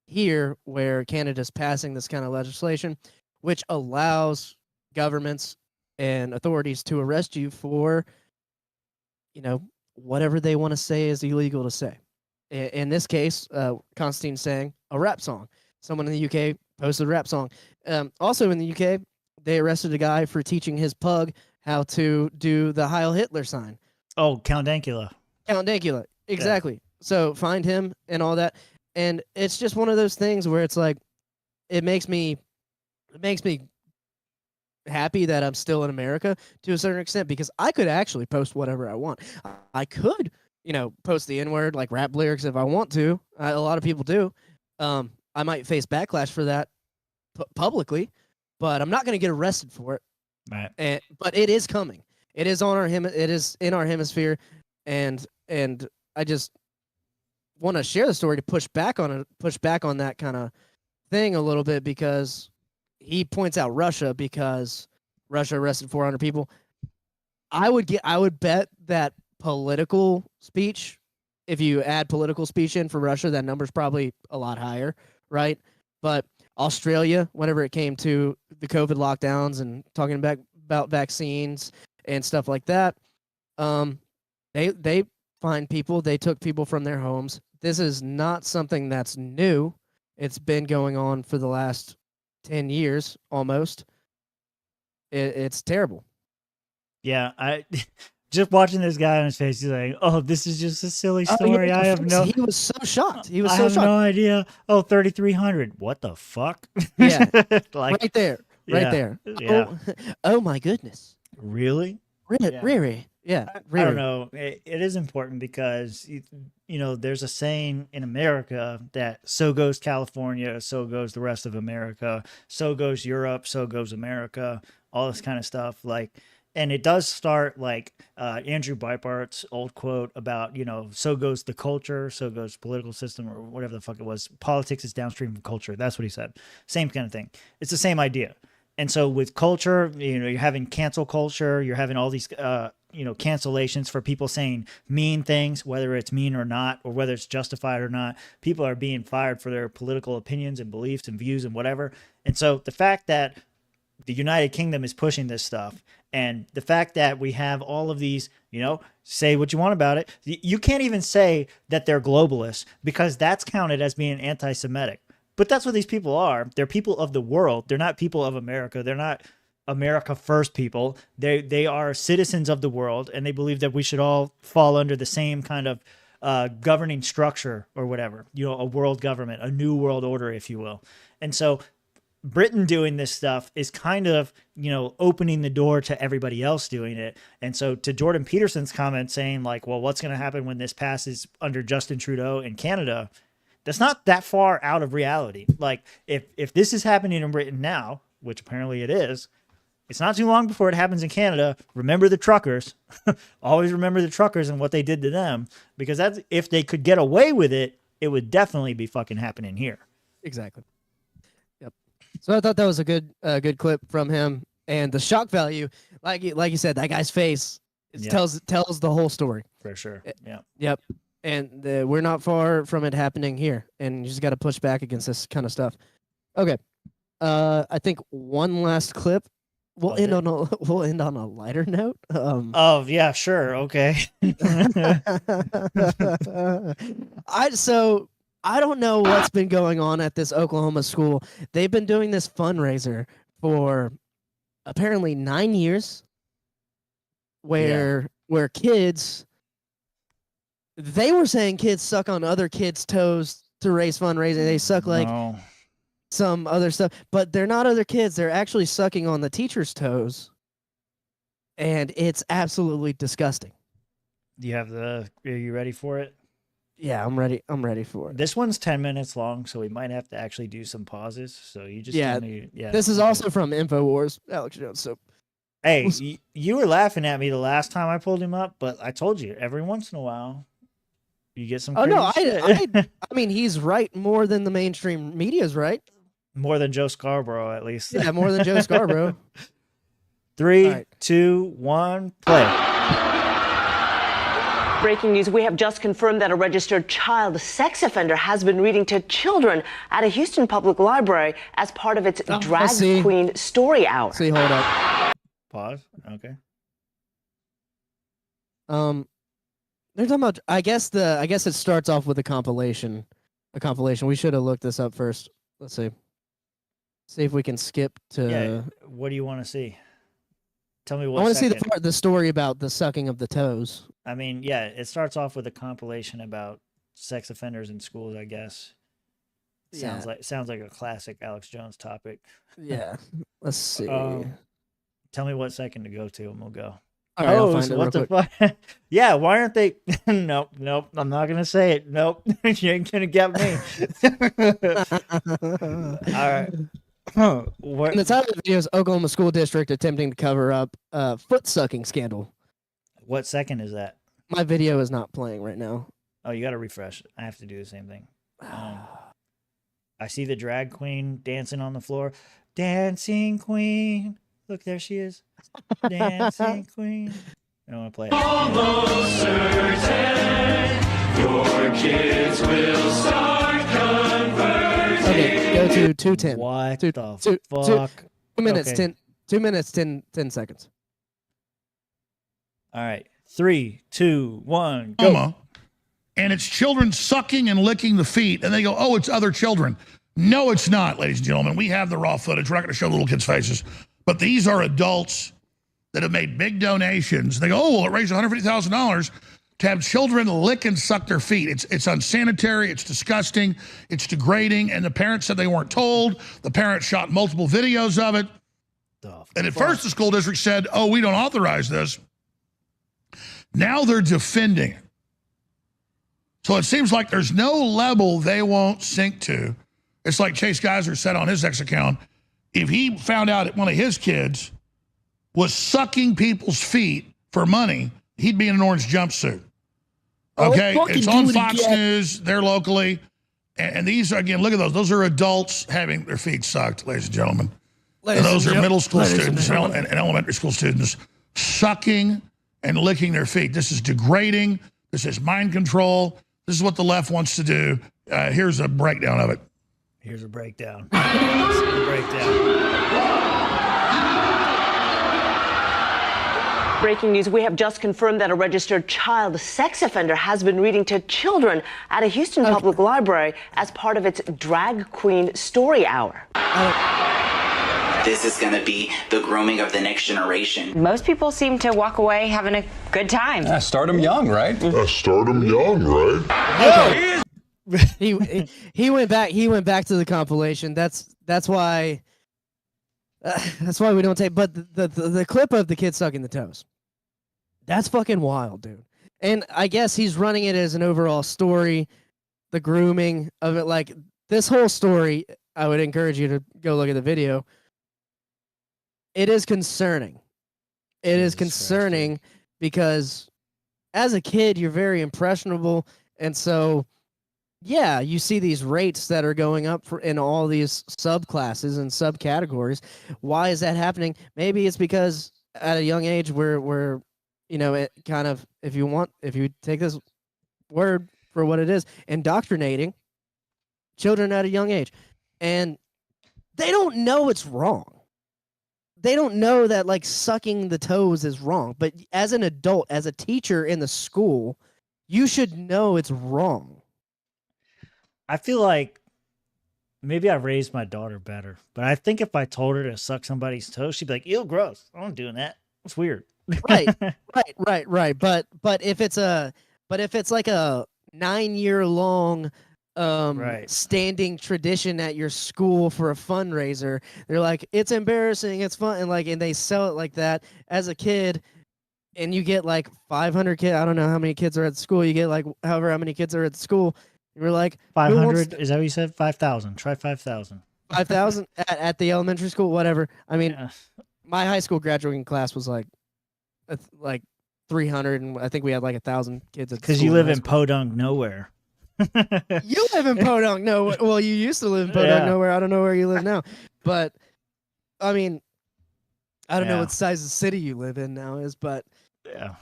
here where Canada's passing this kind of legislation, which allows governments and authorities to arrest you for, whatever they want to say is illegal to say. In this case, Constantine sang a rap song. Someone in the UK posted a rap song. Also in the UK, they arrested a guy for teaching his pug how to do the Heil Hitler sign. Oh, Count Dankula. Count Dankula, exactly. Yeah. So find him and all that. And it's just one of those things where it's like, it makes me happy that I'm still in America to a certain extent, because I could actually post whatever I want. I could, post the N-word, like rap lyrics if I want to. A lot of people do. I might face backlash for that publicly, but I'm not going to get arrested for it. Right. But it is coming. It is it is in our hemisphere, and I just want to share the story to push back on that kind of thing a little bit, because he points out Russia, because Russia arrested 400 people. I would bet that political speech, if you add political speech in for Russia, that number's probably a lot higher, right? But Australia, whenever it came to the COVID lockdowns and talking about vaccines and stuff like that, they find people, they took people from their homes. This is not something that's new. It's been going on for the last 10 years almost. It's terrible. Yeah, I just watching this guy on his face, he's like, "Oh, this is just a silly story." Yeah, he was so shocked. He was so shocked. No idea. Oh, 3,300. What the fuck? Yeah. Like, right there. Yeah. Oh my goodness. Really? Really? Yeah. I don't know. It is important because, there's a saying in America that so goes California, so goes the rest of America, so goes Europe, so goes America, all this kind of stuff. Like, and it does start like Andrew Breitbart's old quote about, so goes the culture, so goes political system, or whatever the fuck it was. Politics is downstream from culture. That's what he said. Same kind of thing. It's the same idea. And so with culture, you're having cancel culture, you're having all these, cancellations for people saying mean things, whether it's mean or not, or whether it's justified or not. People are being fired for their political opinions and beliefs and views and whatever. And so the fact that the United Kingdom is pushing this stuff, and the fact that we have all of these, say what you want about it. You can't even say that they're globalists because that's counted as being anti-Semitic. But that's what these people are. They're people of the world. They're not people of America. They're not America first people. They are citizens of the world, and they believe that we should all fall under the same kind of governing structure or whatever, a world government, a new world order, if you will. And so Britain doing this stuff is kind of, opening the door to everybody else doing it. And so to Jordan Peterson's comment saying like, well, what's going to happen when this passes under Justin Trudeau in Canada? That's not that far out of reality. Like if this is happening in Britain now, which apparently it is, it's not too long before it happens in Canada. Remember the truckers. Always remember the truckers and what they did to them, because that's, if they could get away with it, it would definitely be fucking happening here. Exactly. Yep. So I thought that was a good clip from him, and the shock value, like you said, that guy's face tells the whole story. For sure. Yeah. Yep. And we're not far from it happening here, and you just got to push back against this kind of stuff. Okay. I think one last clip. We'll end on a lighter note. Oh yeah, sure, okay. I don't know what's been going on at this Oklahoma school. They've been doing this fundraiser for apparently 9 years, where kids. They were saying kids suck on other kids' toes to raise fundraising. They suck some other stuff, but they're not other kids. They're actually sucking on the teacher's toes, and it's absolutely disgusting. Are you ready for it? Yeah, I'm ready. I'm ready for it. This one's 10 minutes long, so we might have to actually do some pauses. So you just tell me. Yeah. This is also from InfoWars, Alex Jones. So, hey, you were laughing at me the last time I pulled him up, but I told you every once in a while. You get some. Oh no, I mean he's right more than the mainstream media's right. More than Joe Scarborough, at least. Yeah, more than Joe Scarborough. 3, 2, 1, play. Breaking news, we have just confirmed that a registered child sex offender has been reading to children at a Houston public library as part of its Drag Queen Story Hour. See, hold up. Pause. Okay. They're talking about. I guess it starts off with a compilation. We should have looked this up first. Let's see. See if we can skip to. Yeah. What do you want to see? Tell me what. I want to see the story about the sucking of the toes. I mean, yeah, it starts off with a compilation about sex offenders in schools, I guess. Sounds like a classic Alex Jones topic. Yeah. Let's see. Tell me what second to go to, and we'll go. All right, I'll find it what the fuck? Yeah, why aren't they? Nope. I'm not gonna say it. Nope, you ain't gonna get me. All right. And the title of the video is Oklahoma School District attempting to cover up foot sucking scandal. What second is that? My video is not playing right now. Oh, you got to refresh. I have to do the same thing. I see the drag queen dancing on the floor. Dancing queen. Look, there she is. Dancing queen. I don't want to play it. Almost certain your kids will start converting. Okay, go to 2:10. What the fuck? 2 minutes, Okay. 2 minutes, 10 seconds. All right. 3, 2, 1, go. And it's children sucking and licking the feet, and they go, oh, it's other children. No, it's not, ladies and gentlemen. We have the raw footage. We're not going to show little kids' faces. But these are adults that have made big donations. They go, oh, well, it raised $150,000 to have children lick and suck their feet. It's unsanitary. It's disgusting. It's degrading. And the parents said they weren't told. The parents shot multiple videos of it. And at first, the school district said, oh, we don't authorize this. Now they're defending it. So it seems like there's no level they won't sink to. It's like Chase Geiser said on his X account, if he found out that one of his kids was sucking people's feet for money, he'd be in an orange jumpsuit. Okay, it's on Fox News, they're locally. And these, again, look at those. Those are adults having their feet sucked, ladies and gentlemen. And those are middle school students and elementary school students sucking and licking their feet. This is degrading. This is mind control. This is what the left wants to do. Here's a breakdown of it. Here's a breakdown. Here's a breakdown. Breaking news, we have just confirmed that a registered child sex offender has been reading to children at a Houston public library as part of its Drag Queen Story Hour. This is going to be the grooming of the next generation. Most people seem to walk away having a good time. Start them young, right? Start them young, right? He went back. He went back to the compilation. That's why. That's why we don't take. But the clip of the kid sucking the toes. That's fucking wild, dude. And I guess he's running it as an overall story, the grooming of it. Like this whole story, I would encourage you to go look at the video. It is concerning. It is concerning because as a kid, you're very impressionable. And so, yeah, you see these rates that are going up in all these subclasses and subcategories. Why is that happening? Maybe it's because at a young age we're you know, it kind of, if you take this word for what it is, indoctrinating children at a young age. And they don't know it's wrong. They don't know that like sucking the toes is wrong. But as an adult, as a teacher in the school, you should know it's wrong. I feel like maybe I raised my daughter better, but I think if I told her to suck somebody's toes, she'd be like, "Ew, gross. I'm not doing that. It's weird." Right. But if it's like a 9-year-long standing tradition at your school for a fundraiser, they're like, it's embarrassing, it's fun, and they sell it like that as a kid, and you get like 500 kids. I don't know how many kids are at school. You get like how many kids are at school. You're like 500. Is that what you said? 5,000. Try 5,000. 5,000 at the elementary school, whatever. I mean, my high school graduating class was like 300, and I think we had like 1,000 kids at because you live in Podunk nowhere. You live in Podunk nowhere. Well, you used to live in Podunk nowhere. I don't know where you live now, but I mean, I don't know what size of city you live in now is, but yeah.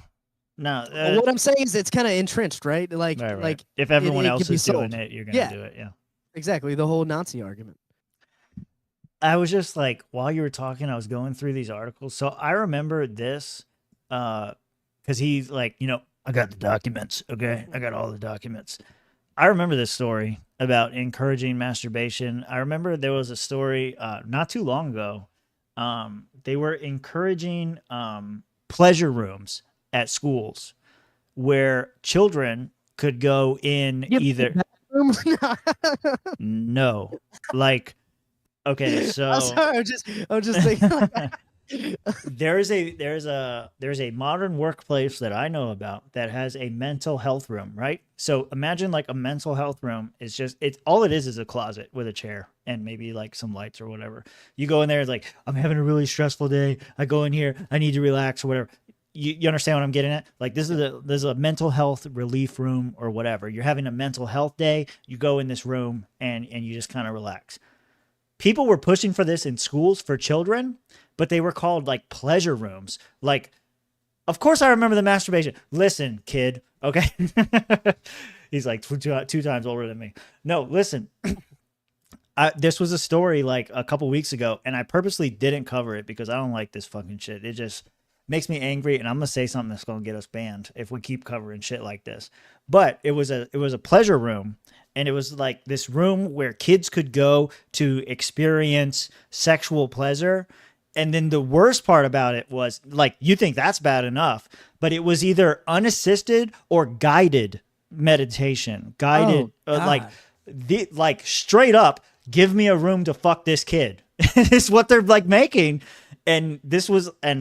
No, what I'm saying is it's kind of entrenched, right? Like, like if everyone else is doing it, you're gonna do it. Yeah, exactly. The whole Nazi argument. I was just like, while you were talking, I was going through these articles. So I remember this, because he's like, I got the documents. Okay, I got all the documents. I remember this story about encouraging masturbation. I remember there was a story not too long ago. They were encouraging pleasure rooms at schools where children could go in either. No, like, okay, so I'm sorry, I'm just thinking. there's a modern workplace that I know about that has a mental health room, right? So imagine like a mental health room is all it is a closet with a chair and maybe like some lights or whatever. You go in there, it's like, I'm having a really stressful day. I go in here, I need to relax or whatever. You understand what I'm getting at? Like this is a mental health relief room or whatever. You're having a mental health day. You go in this room and you just kind of relax. People were pushing for this in schools for children, but they were called like pleasure rooms. Like, of course I remember the masturbation. Listen, kid, okay? He's like two times older than me. No, listen. This was a story like a couple weeks ago, and I purposely didn't cover it because I don't like this fucking shit. It just makes me angry, and I'm gonna say something that's gonna get us banned if we keep covering shit like this. But it was a pleasure room, and it was like this room where kids could go to experience sexual pleasure. And then the worst part about it was, like, you think that's bad enough, but it was either unassisted or guided meditation. Guided, like straight up, give me a room to fuck this kid. It's what they're like making. And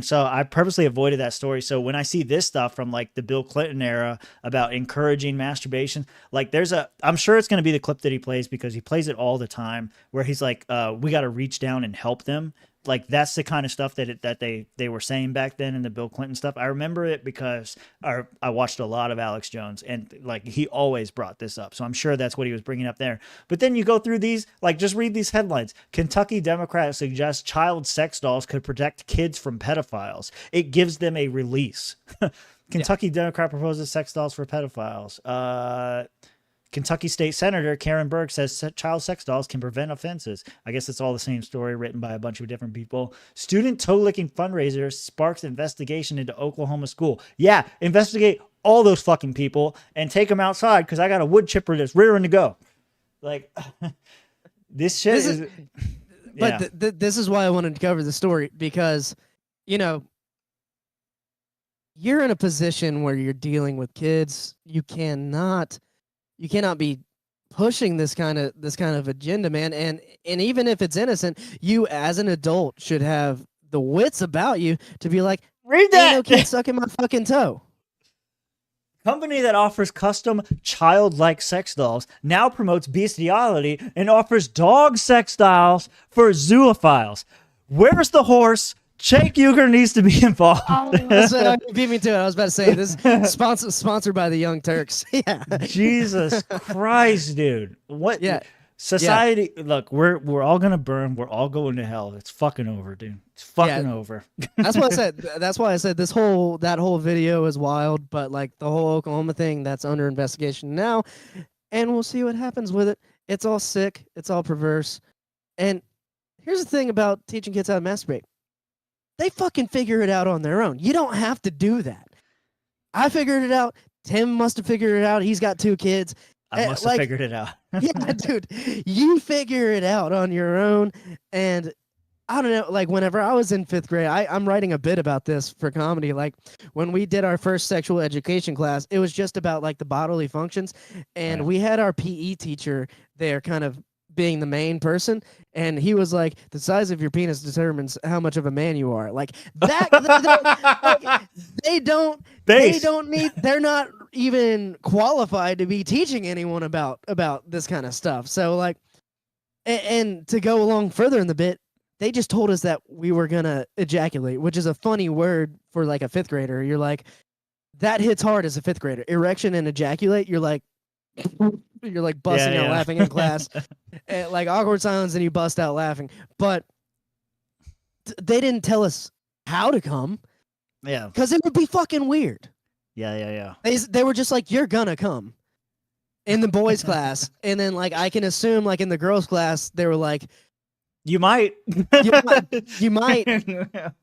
so I purposely avoided that story. So when I see this stuff from like the Bill Clinton era about encouraging masturbation, like I'm sure it's going to be the clip that he plays because he plays it all the time where he's like, we got to reach down and help them. like that's the kind of stuff that they were saying back then in the Bill Clinton stuff. I remember it because I watched a lot of Alex Jones, and like he always brought this up. So I'm sure that's what he was bringing up there. But then you go through these, like just read these headlines. Kentucky Democrat suggests child sex dolls could protect kids from pedophiles. It gives them a release. Kentucky Democrat proposes sex dolls for pedophiles. Kentucky State Senator Karen Berg says child sex dolls can prevent offenses. I guess it's all the same story written by a bunch of different people. Student toe-licking fundraiser sparks investigation into Oklahoma school. Yeah, investigate all those fucking people and take them outside because I got a wood chipper that's rearing to go. Like, this shit is... But this is why I wanted to cover the story because, you know, you're in a position where you're dealing with kids. You cannot be pushing this kind of agenda, man. And even if it's innocent, you as an adult should have the wits about you to be like, read that. Ain't no kid sucking my fucking toe. Company that offers custom childlike sex dolls now promotes bestiality and offers dog sex dolls for zoophiles. Where's the horse? Jake Uger needs to be involved. Beat me to it. I was about to say this sponsored by the Young Turks. Yeah. Jesus Christ, dude. What? Yeah. Society. Yeah. Look, we're all gonna burn. We're all going to hell. It's fucking over, dude. It's fucking over. That's what I said. That's why I said that whole video is wild. But like the whole Oklahoma thing, that's under investigation now, and we'll see what happens with it. It's all sick. It's all perverse. And here's the thing about teaching kids how to masturbate. They fucking figure it out on their own. You don't have to do that. I figured it out. Tim must have figured it out. He's got 2 kids. I must have figured it out. Yeah, dude. You figure it out on your own. And I don't know, like whenever I was in 5th grade, I'm writing a bit about this for comedy. Like when we did our first sexual education class, it was just about like the bodily functions. And we had our PE teacher there kind of being the main person, and he was like, the size of your penis determines how much of a man you are. Like that they're not even qualified to be teaching anyone about this kind of stuff. So like, and to go along further in the bit, they just told us that we were gonna ejaculate, which is a funny word for like a 5th grader. You're like, that hits hard as a 5th grader. Erection and ejaculate, you're like busting out laughing in class. And like awkward silence and you bust out laughing. But they didn't tell us how to come. Yeah. Because it would be fucking weird. Yeah. They were just like, you're gonna come in the boys' class. And then like I can assume like in the girls' class, they were like, You might. you might.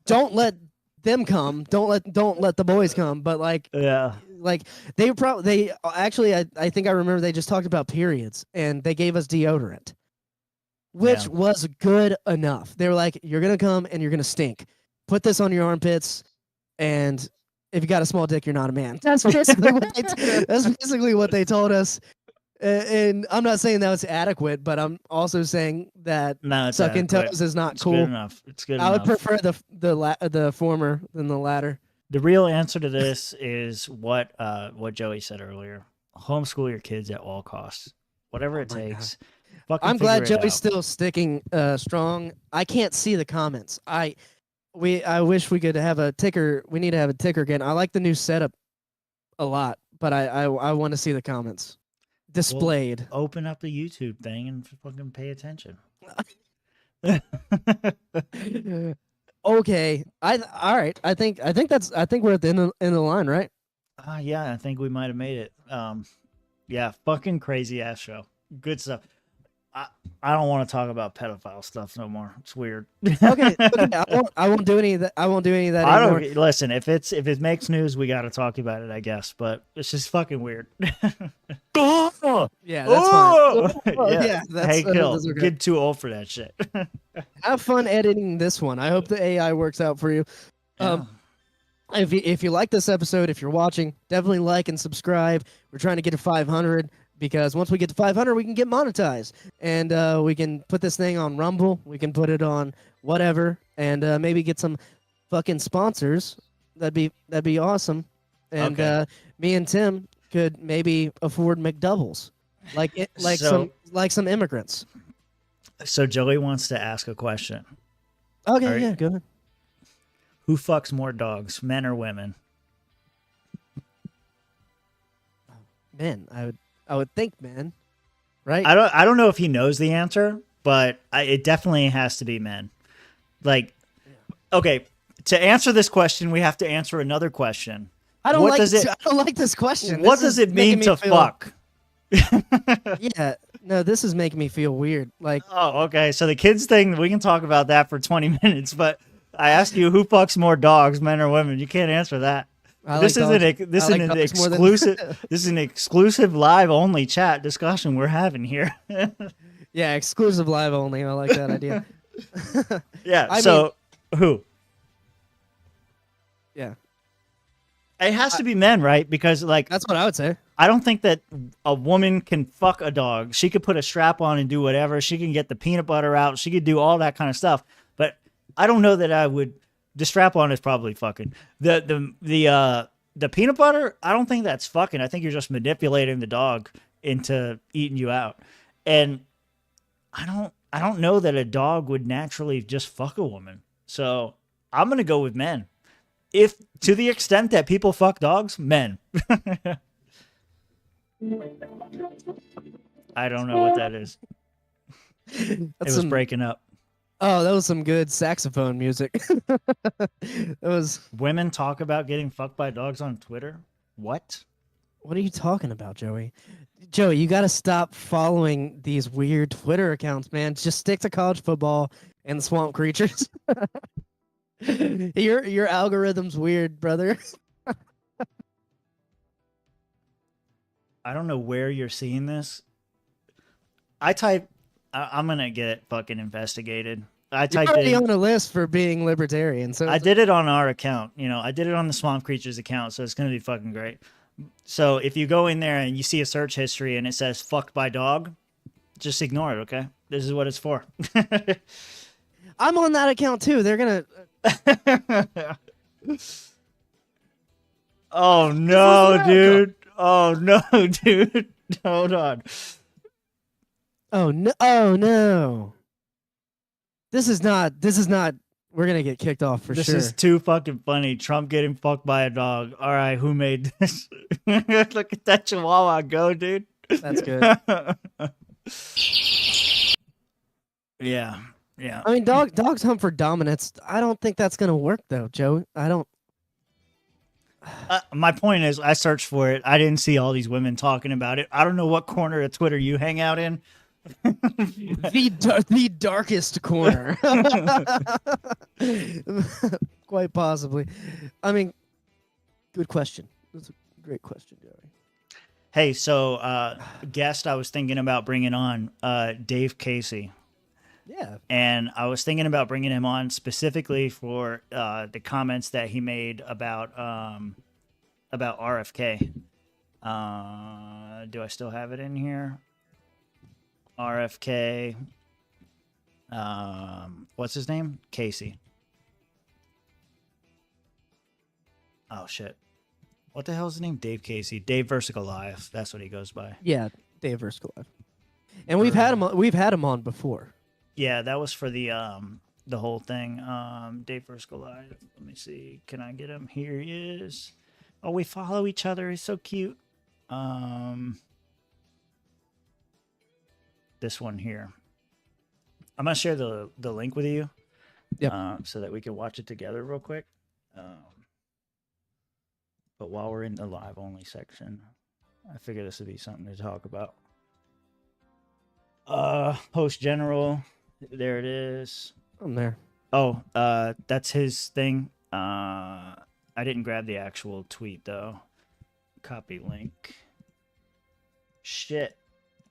Don't let them come. Don't let the boys come. But like, like they actually, I think I remember they just talked about periods and they gave us deodorant, which was good enough. They were like, you're going to come and you're going to stink. Put this on your armpits. And if you got a small dick, you're not a man. That's basically what they told us. And I'm not saying that was adequate, but I'm also saying that sucking toes is not cool. Good enough. It's good I enough. would prefer the former than the latter. The real answer to this is what Joey said earlier. Homeschool your kids at all costs. Whatever it takes. I'm glad Joey's still sticking strong. I can't see the comments. I wish we could have a ticker. We need to have a ticker again. I like the new setup a lot, but I want to see the comments displayed. Well, open up the YouTube thing and fucking pay attention. Okay. All right. I think we're at the end of the line, right? Yeah, I think we might have made it. Yeah, fucking crazy ass show. Good stuff. I don't want to talk about pedophile stuff no more. It's weird. Okay. I won't do any of that. I won't do any of that anymore. Listen, if it makes news, we got to talk about it, I guess. But it's just fucking weird. Yeah, that's fine. Yeah, hey, Kill. Okay. Get too old for that shit. Have fun editing this one. I hope the AI works out for you. If you like this episode, if you're watching, definitely like and subscribe. We're trying to get to 500. Because once we get to 500, we can get monetized, and we can put this thing on Rumble. We can put it on whatever, and maybe get some fucking sponsors. That'd be awesome. And me and Tim could maybe afford McDoubles, like some immigrants. So Joey wants to ask a question. Okay, All right. yeah, go ahead. Who fucks more dogs, men or women? Men, I would think men, right? I don't know if he knows the answer, but it definitely has to be men. Like, okay, to answer this question, we have to answer another question. I don't like this question. What does it mean to fuck? Yeah, no, this is making me feel weird. Like, oh, okay. So the kids thing, we can talk about that for 20 minutes, but I asked you who fucks more dogs, men or women. You can't answer that. This is an exclusive live only chat discussion we're having here. Yeah, exclusive live only. I like that idea. Yeah. I mean, who? Yeah. It has to be men, right? Because like that's what I would say. I don't think that a woman can fuck a dog. She could put a strap on and do whatever. She can get the peanut butter out. She could do all that kind of stuff. But I don't know that I would. The strap on is probably fucking. The peanut butter, I don't think that's fucking. I think you're just manipulating the dog into eating you out. And I don't know that a dog would naturally just fuck a woman. So I'm gonna go with men. If to the extent that people fuck dogs, men. I don't know what that is. It was breaking up. Oh, that was some good saxophone music. That was. Women talk about getting fucked by dogs on Twitter. What? What are you talking about, Joey? Joey, you got to stop following these weird Twitter accounts, man. Just stick to college football and the Swamp Creatures. Your algorithm's weird, brother. I don't know where you're seeing this. I'm gonna get fucking investigated. You're already on the list for being libertarian. So I did it on our account. You know, I did it on the Swamp Creatures account, so it's gonna be fucking great. So if you go in there and you see a search history and it says "fucked by dog," just ignore it. Okay, this is what it's for. I'm on that account too. They're gonna. Oh no, dude! Oh no, dude! Hold on. Oh no! Oh no! This is not. We're gonna get kicked off for this sure. This is too fucking funny. Trump getting fucked by a dog. All right, who made this? Look at that chihuahua go, dude. That's good. Yeah. Yeah. I mean, dogs hunt for dominance. I don't think that's gonna work though, Joe. I don't. My point is, I searched for it. I didn't see all these women talking about it. I don't know what corner of Twitter you hang out in. the darkest corner. Quite possibly. I mean, good question. That's a great question, Joey. Hey, so guest I was thinking about bringing on Dave Casey. Yeah. And I was thinking about bringing him on specifically for the comments that he made about RFK. Do I still have it in here? RFK. What's his name? Casey. Oh, shit. What the hell is his name? Dave Casey. Dave Versic Alive. That's what he goes by. Yeah, Dave Versic Alive. And we've had him on before. Yeah, that was for the whole thing. Dave Versic Alive. Let me see. Can I get him? Here he is. Oh, we follow each other. He's so cute. This one here. I'm gonna share the link with you. Yep. So that we can watch it together real quick. But while we're in the live only section, I figure this would be something to talk about. Post General. There it is. I'm there. Oh, that's his thing. I didn't grab the actual tweet though. Copy link. Shit.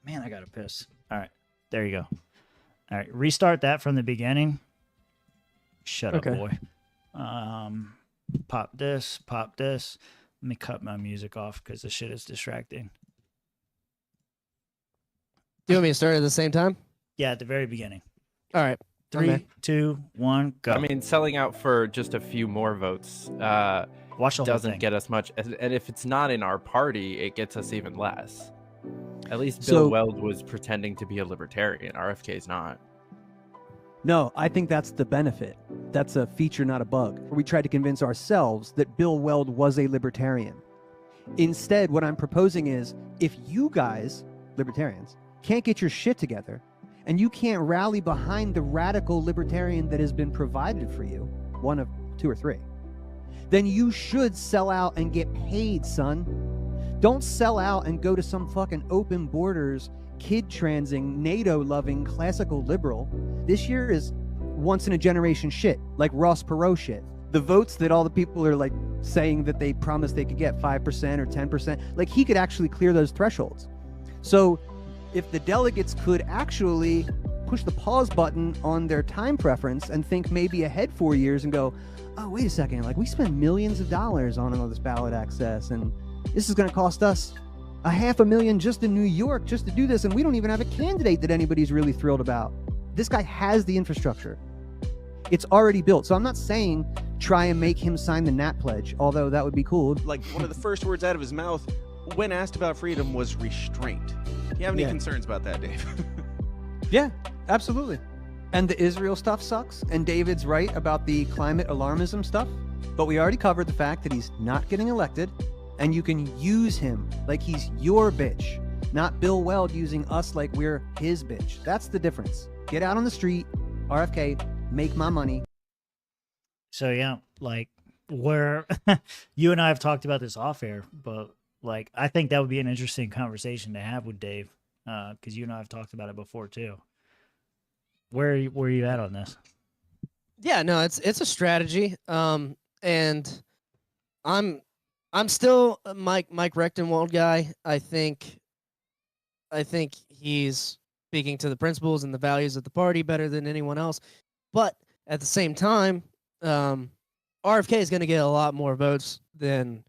Man, I gotta piss. All right. There you go. All right. Restart that from the beginning. Shut up, boy. Pop this. Pop this. Let me cut my music off because this shit is distracting. Do you want me to start at the same time? Yeah, at the very beginning. All right. 3, 2, 1, go. I mean, selling out for just a few more votes Watch the whole doesn't thing. get us much. And if it's not in our party, it gets us even less. At least So- Bill Weld was pretending to be a libertarian. RFK's not. No, I think that's the benefit. That's a feature, not a bug. We tried to convince ourselves that Bill Weld was a libertarian. Instead, what I'm proposing is, if you guys, libertarians, can't get your shit together, and you can't rally behind the radical libertarian that has been provided for you, one of 2 or 3, then you should sell out and get paid, son. Don't sell out and go to some fucking open borders, kid-transing, NATO-loving, classical liberal. This year is once-in-a-generation shit, like Ross Perot shit. The votes that all the people are like saying that they promised they could get 5% or 10%, like he could actually clear those thresholds. So if the delegates could actually push the pause button on their time preference and think maybe ahead 4 years and go, oh, wait a second, like we spend millions of dollars on all this ballot access, and this is going to cost us $500,000 just in New York just to do this, and we don't even have a candidate that anybody's really thrilled about. This guy has the infrastructure. It's already built. So I'm not saying try and make him sign the Nat Pledge, although that would be cool. Like, one of the first words out of his mouth when asked about freedom was restraint. Do you have any concerns about that, Dave? Yeah, absolutely. And the Israel stuff sucks, and David's right about the climate alarmism stuff, but we already covered the fact that he's not getting elected, and you can use him like he's your bitch, not Bill Weld using us like we're his bitch. That's the difference. Get out on the street, RFK, make my money. So yeah, like where you and I have talked about this off air, but like I think that would be an interesting conversation to have with Dave, because you and I have talked about it before too. Where are you at on this? Yeah, no, it's a strategy, and I'm still a Mike Rechtenwald guy. I think he's speaking to the principles and the values of the party better than anyone else. But at the same time, RFK is going to get a lot more votes than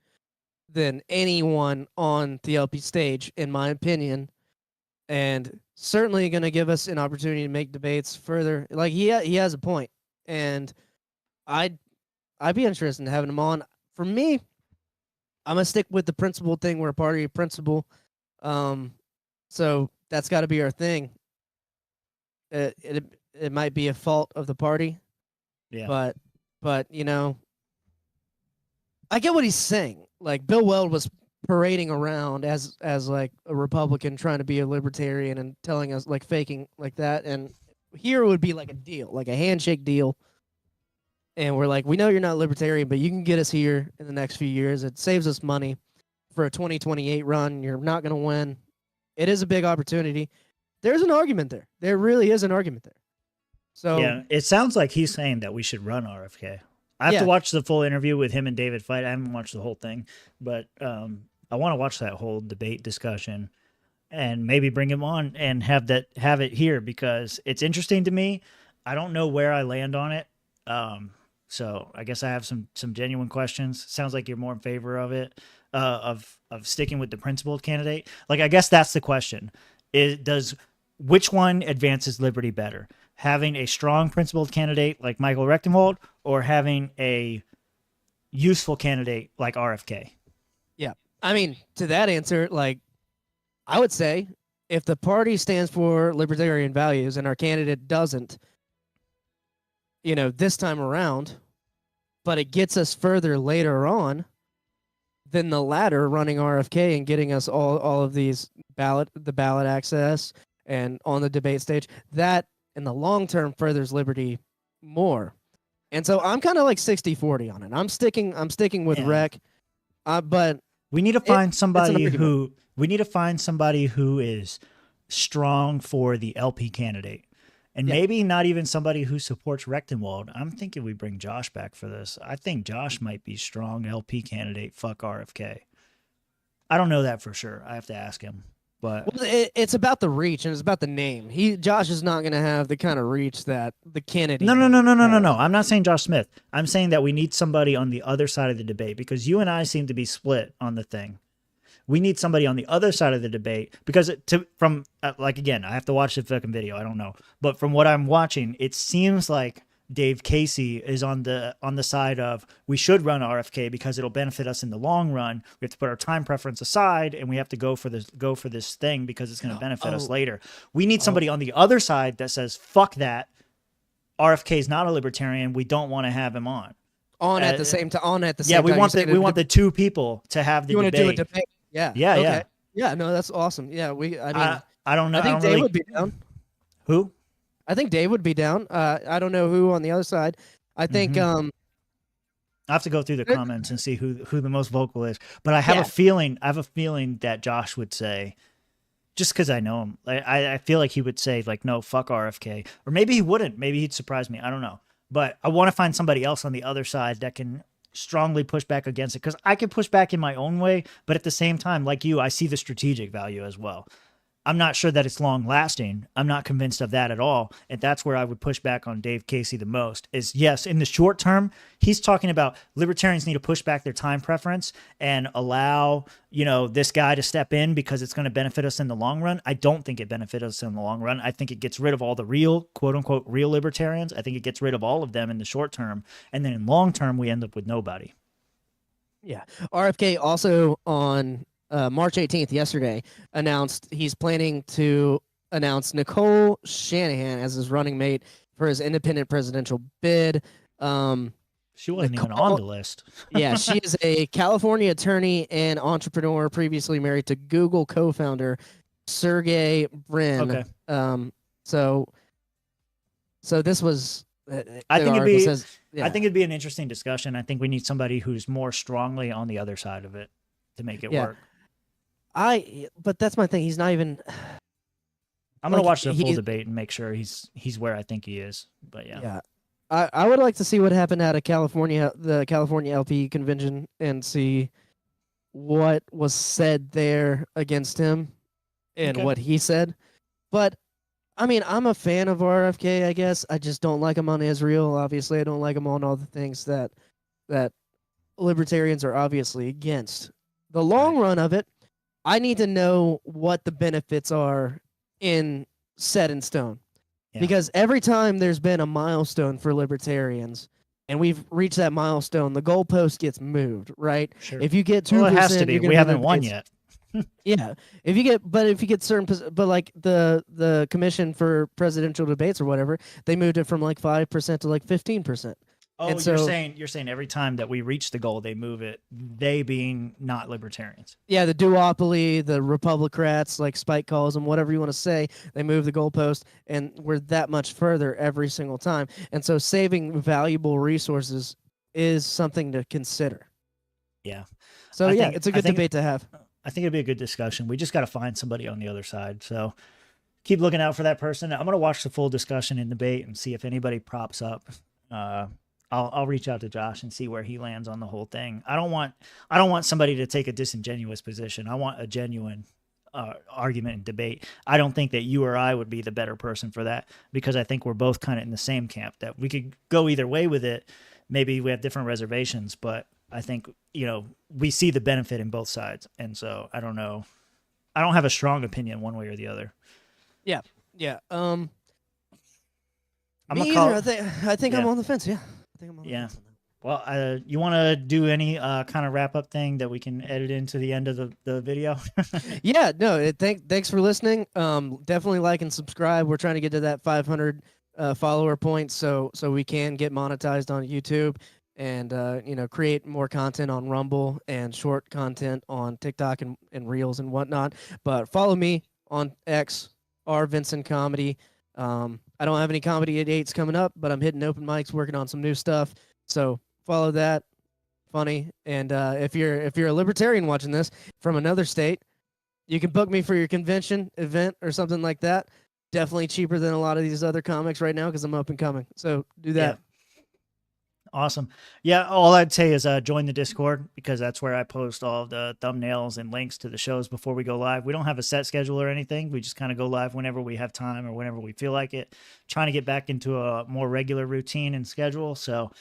anyone on the LP stage, in my opinion, and certainly going to give us an opportunity to make debates further. Like he has a point, and I'd be interested in having him on. For me, I'm gonna stick with the principle thing. We're a party of principle, so that's got to be our thing. It might be a fault of the party, yeah. But you know, I get what he's saying. Like Bill Weld was parading around as like a Republican trying to be a libertarian and telling us like faking like that, and here it would be like a deal, like a handshake deal. And we're like, we know you're not libertarian, but you can get us here in the next few years. It saves us money for a 2028 run. You're not going to win. It is a big opportunity. There's an argument there. There really is an argument there. So yeah, it sounds like he's saying that we should run RFK. I have to watch the full interview with him and David fight. I haven't watched the whole thing, but I want to watch that whole debate discussion and maybe bring him on and have it here, because it's interesting to me. I don't know where I land on it. So I guess I have some genuine questions. Sounds like you're more in favor of it, of sticking with the principled candidate. Like, I guess that's the question. Which one advances liberty better? Having a strong principled candidate like Michael Rechtenwald, or having a useful candidate like RFK? Yeah. I mean, to that answer, like, I would say if the party stands for libertarian values and our candidate doesn't, you know, this time around, but it gets us further later on, then the latter, running RFK and getting us all of these ballot access and on the debate stage, that in the long term furthers liberty more. And so I'm kind of like 60-40 on it. I'm sticking with Rec, but we need to find somebody who is strong for the LP candidate. And maybe not even somebody who supports Rechtenwald. I'm thinking we bring Josh back for this. I think Josh might be strong LP candidate. Fuck RFK. I don't know that for sure. I have to ask him. But it's about the reach and it's about the name. Josh is not going to have the kind of reach that the Kennedy. No. I'm not saying Josh Smith. I'm saying that we need somebody on the other side of the debate, because you and I seem to be split on the thing. We need somebody on the other side of the debate, because again, I have to watch the fucking video. I don't know. But from what I'm watching, it seems like Dave Casey is on the side of we should run RFK because it'll benefit us in the long run. We have to put our time preference aside, and we have to go for this thing because it's going to benefit us later. We need somebody on the other side that says, fuck that. RFK is not a libertarian, we don't want to have him on. At the same time. Yeah, we want the two people to have the you debate. want to do a debate? Yeah. Yeah, okay. yeah. Yeah, no, that's awesome. Yeah, I don't know. I think Dave would be down. Who? I think Dave would be down. I don't know who on the other side. I think I have to go through the comments and see who the most vocal is. But I have a feeling that Josh would say, just because I know him, I feel like he would say like, no, fuck RFK, or maybe he wouldn't. Maybe he'd surprise me. I don't know. But I want to find somebody else on the other side that can strongly push back against it, because I can push back in my own way, but at the same time, like you, I see the strategic value as well. I'm not sure that it's long lasting. I'm not convinced of that at all. And that's where I would push back on Dave Casey the most is, yes, in the short term, he's talking about libertarians need to push back their time preference and allow, this guy to step in because it's going to benefit us in the long run. I don't think it benefits us in the long run. I think it gets rid of all the real, quote unquote, real libertarians. I think it gets rid of all of them in the short term. And then in long term, we end up with nobody. Yeah. RFK also on March 18th, yesterday, announced he's planning to announce Nicole Shanahan as his running mate for his independent presidential bid. She wasn't even on the list. Yeah, she is a California attorney and entrepreneur, previously married to Google co-founder Sergey Brin. Okay. So this was. I think it'd be an interesting discussion. I think we need somebody who's more strongly on the other side of it to make it work. But that's my thing. He's not even. I'm gonna watch the full debate and make sure he's where I think he is. But yeah. Yeah, I would like to see what happened at the California LP convention and see what was said there against him and what he said. But I mean, I'm a fan of RFK. I guess I just don't like him on Israel. Obviously, I don't like him on all the things that libertarians are obviously against. The long run of it, I need to know what the benefits are set in stone. Yeah. Because every time there's been a milestone for libertarians and we've reached that milestone, the goalpost gets moved, right? Sure. If you get 2%, well, it has to be. We haven't won yet. Yeah. If you get certain, but like the commission for presidential debates or whatever, they moved it from like 5% to like 15%. Oh, and you're saying every time that we reach the goal, they move it. They being not libertarians. Yeah, the duopoly, the Republicrats, like Spike calls them, whatever you want to say, they move the goalpost, and we're that much further every single time. And so, saving valuable resources is something to consider. Yeah. So it's a good debate to have. I think it'd be a good discussion. We just got to find somebody on the other side. So keep looking out for that person. I'm gonna watch the full discussion and debate and see if anybody props up. I'll reach out to Josh and see where he lands on the whole thing. I don't want somebody to take a disingenuous position. I want a genuine argument and debate. I don't think that you or I would be the better person for that, because I think we're both kind of in the same camp, that we could go either way with it. Maybe we have different reservations, but I think, we see the benefit in both sides. And so I don't know. I don't have a strong opinion one way or the other. Yeah. Yeah. I'm I think I'm on the fence. Yeah. I think I'm on the fence. Well, you want to do any kind of wrap up thing that we can edit into the end of the video? Yeah, no, thanks for listening. Definitely like and subscribe. We're trying to get to that 500 follower point so we can get monetized on YouTube and create more content on Rumble and short content on TikTok and Reels and whatnot. But follow me on X, Vincent Comedy. I don't have any comedy dates coming up, but I'm hitting open mics, working on some new stuff. So follow that. Funny. And if you're a libertarian watching this from another state, you can book me for your convention event or something like that. Definitely cheaper than a lot of these other comics right now because I'm up and coming. So do that. Yeah. Awesome. Yeah, all I'd say is join the Discord, because that's where I post all of the thumbnails and links to the shows before we go live. We don't have a set schedule or anything. We just kind of go live whenever we have time or whenever we feel like it. Trying to get back into a more regular routine and schedule. So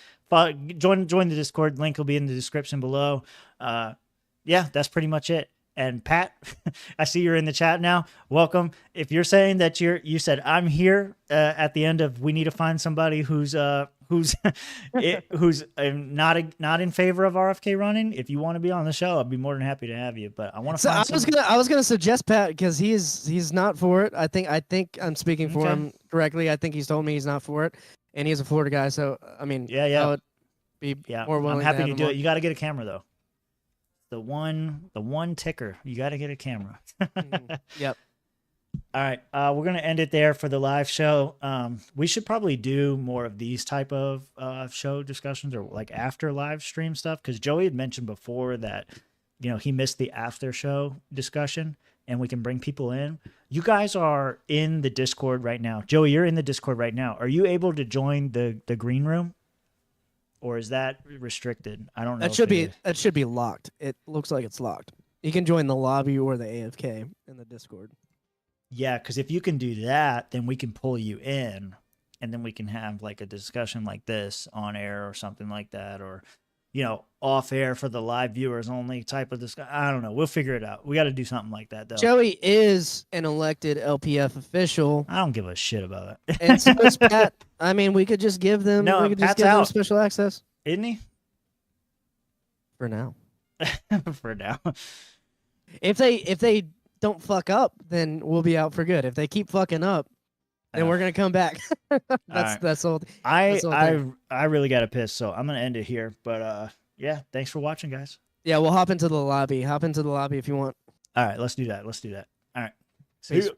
join the Discord. Link will be in the description below. Yeah, that's pretty much it. And Pat, I see you're in the chat now. Welcome. If you're saying that you said I'm here at the end of, we need to find somebody who's not in favor of RFK running. If you want to be on the show, I'd be more than happy to have you. But I want to. I was gonna suggest Pat, because he's not for it. I think I'm speaking for him correctly. I think he's told me he's not for it. and he's a Florida guy, so I mean, Yeah. I would be more willing. I'm happy to to have do him it. You got to get a camera though. The one ticker. You got to get a camera. Yep. All right, we're gonna end it there for the live show. We should probably do more of these type of show discussions or like after live stream stuff because Joey had mentioned before that he missed the after show discussion and we can bring people in. You guys are in the Discord right now. Joey, you're in the Discord right now. Are you able to join the green room, or is that restricted? I don't know. That should be locked. It looks like it's locked. You can join the lobby or the AFK in the Discord. Yeah, because if you can do that, then we can pull you in, and then we can have like a discussion like this on air or something like that, or off air for the live viewers only type of discussion. I don't know. We'll figure it out. We got to do something like that though. Joey is an elected LPF official. I don't give a shit about it. And so is Pat. I mean, we could just give them. No, we could just Pat's give them out. special access. Isn't he? For now. For now. If they don't fuck up, then we'll be out for good. If they keep fucking up, then we're gonna come back. That's all. I really got to piss, so I'm gonna end it here. But yeah, thanks for watching, guys. Yeah, we'll hop into the lobby. Hop into the lobby if you want. All right, let's do that. All right. Peace.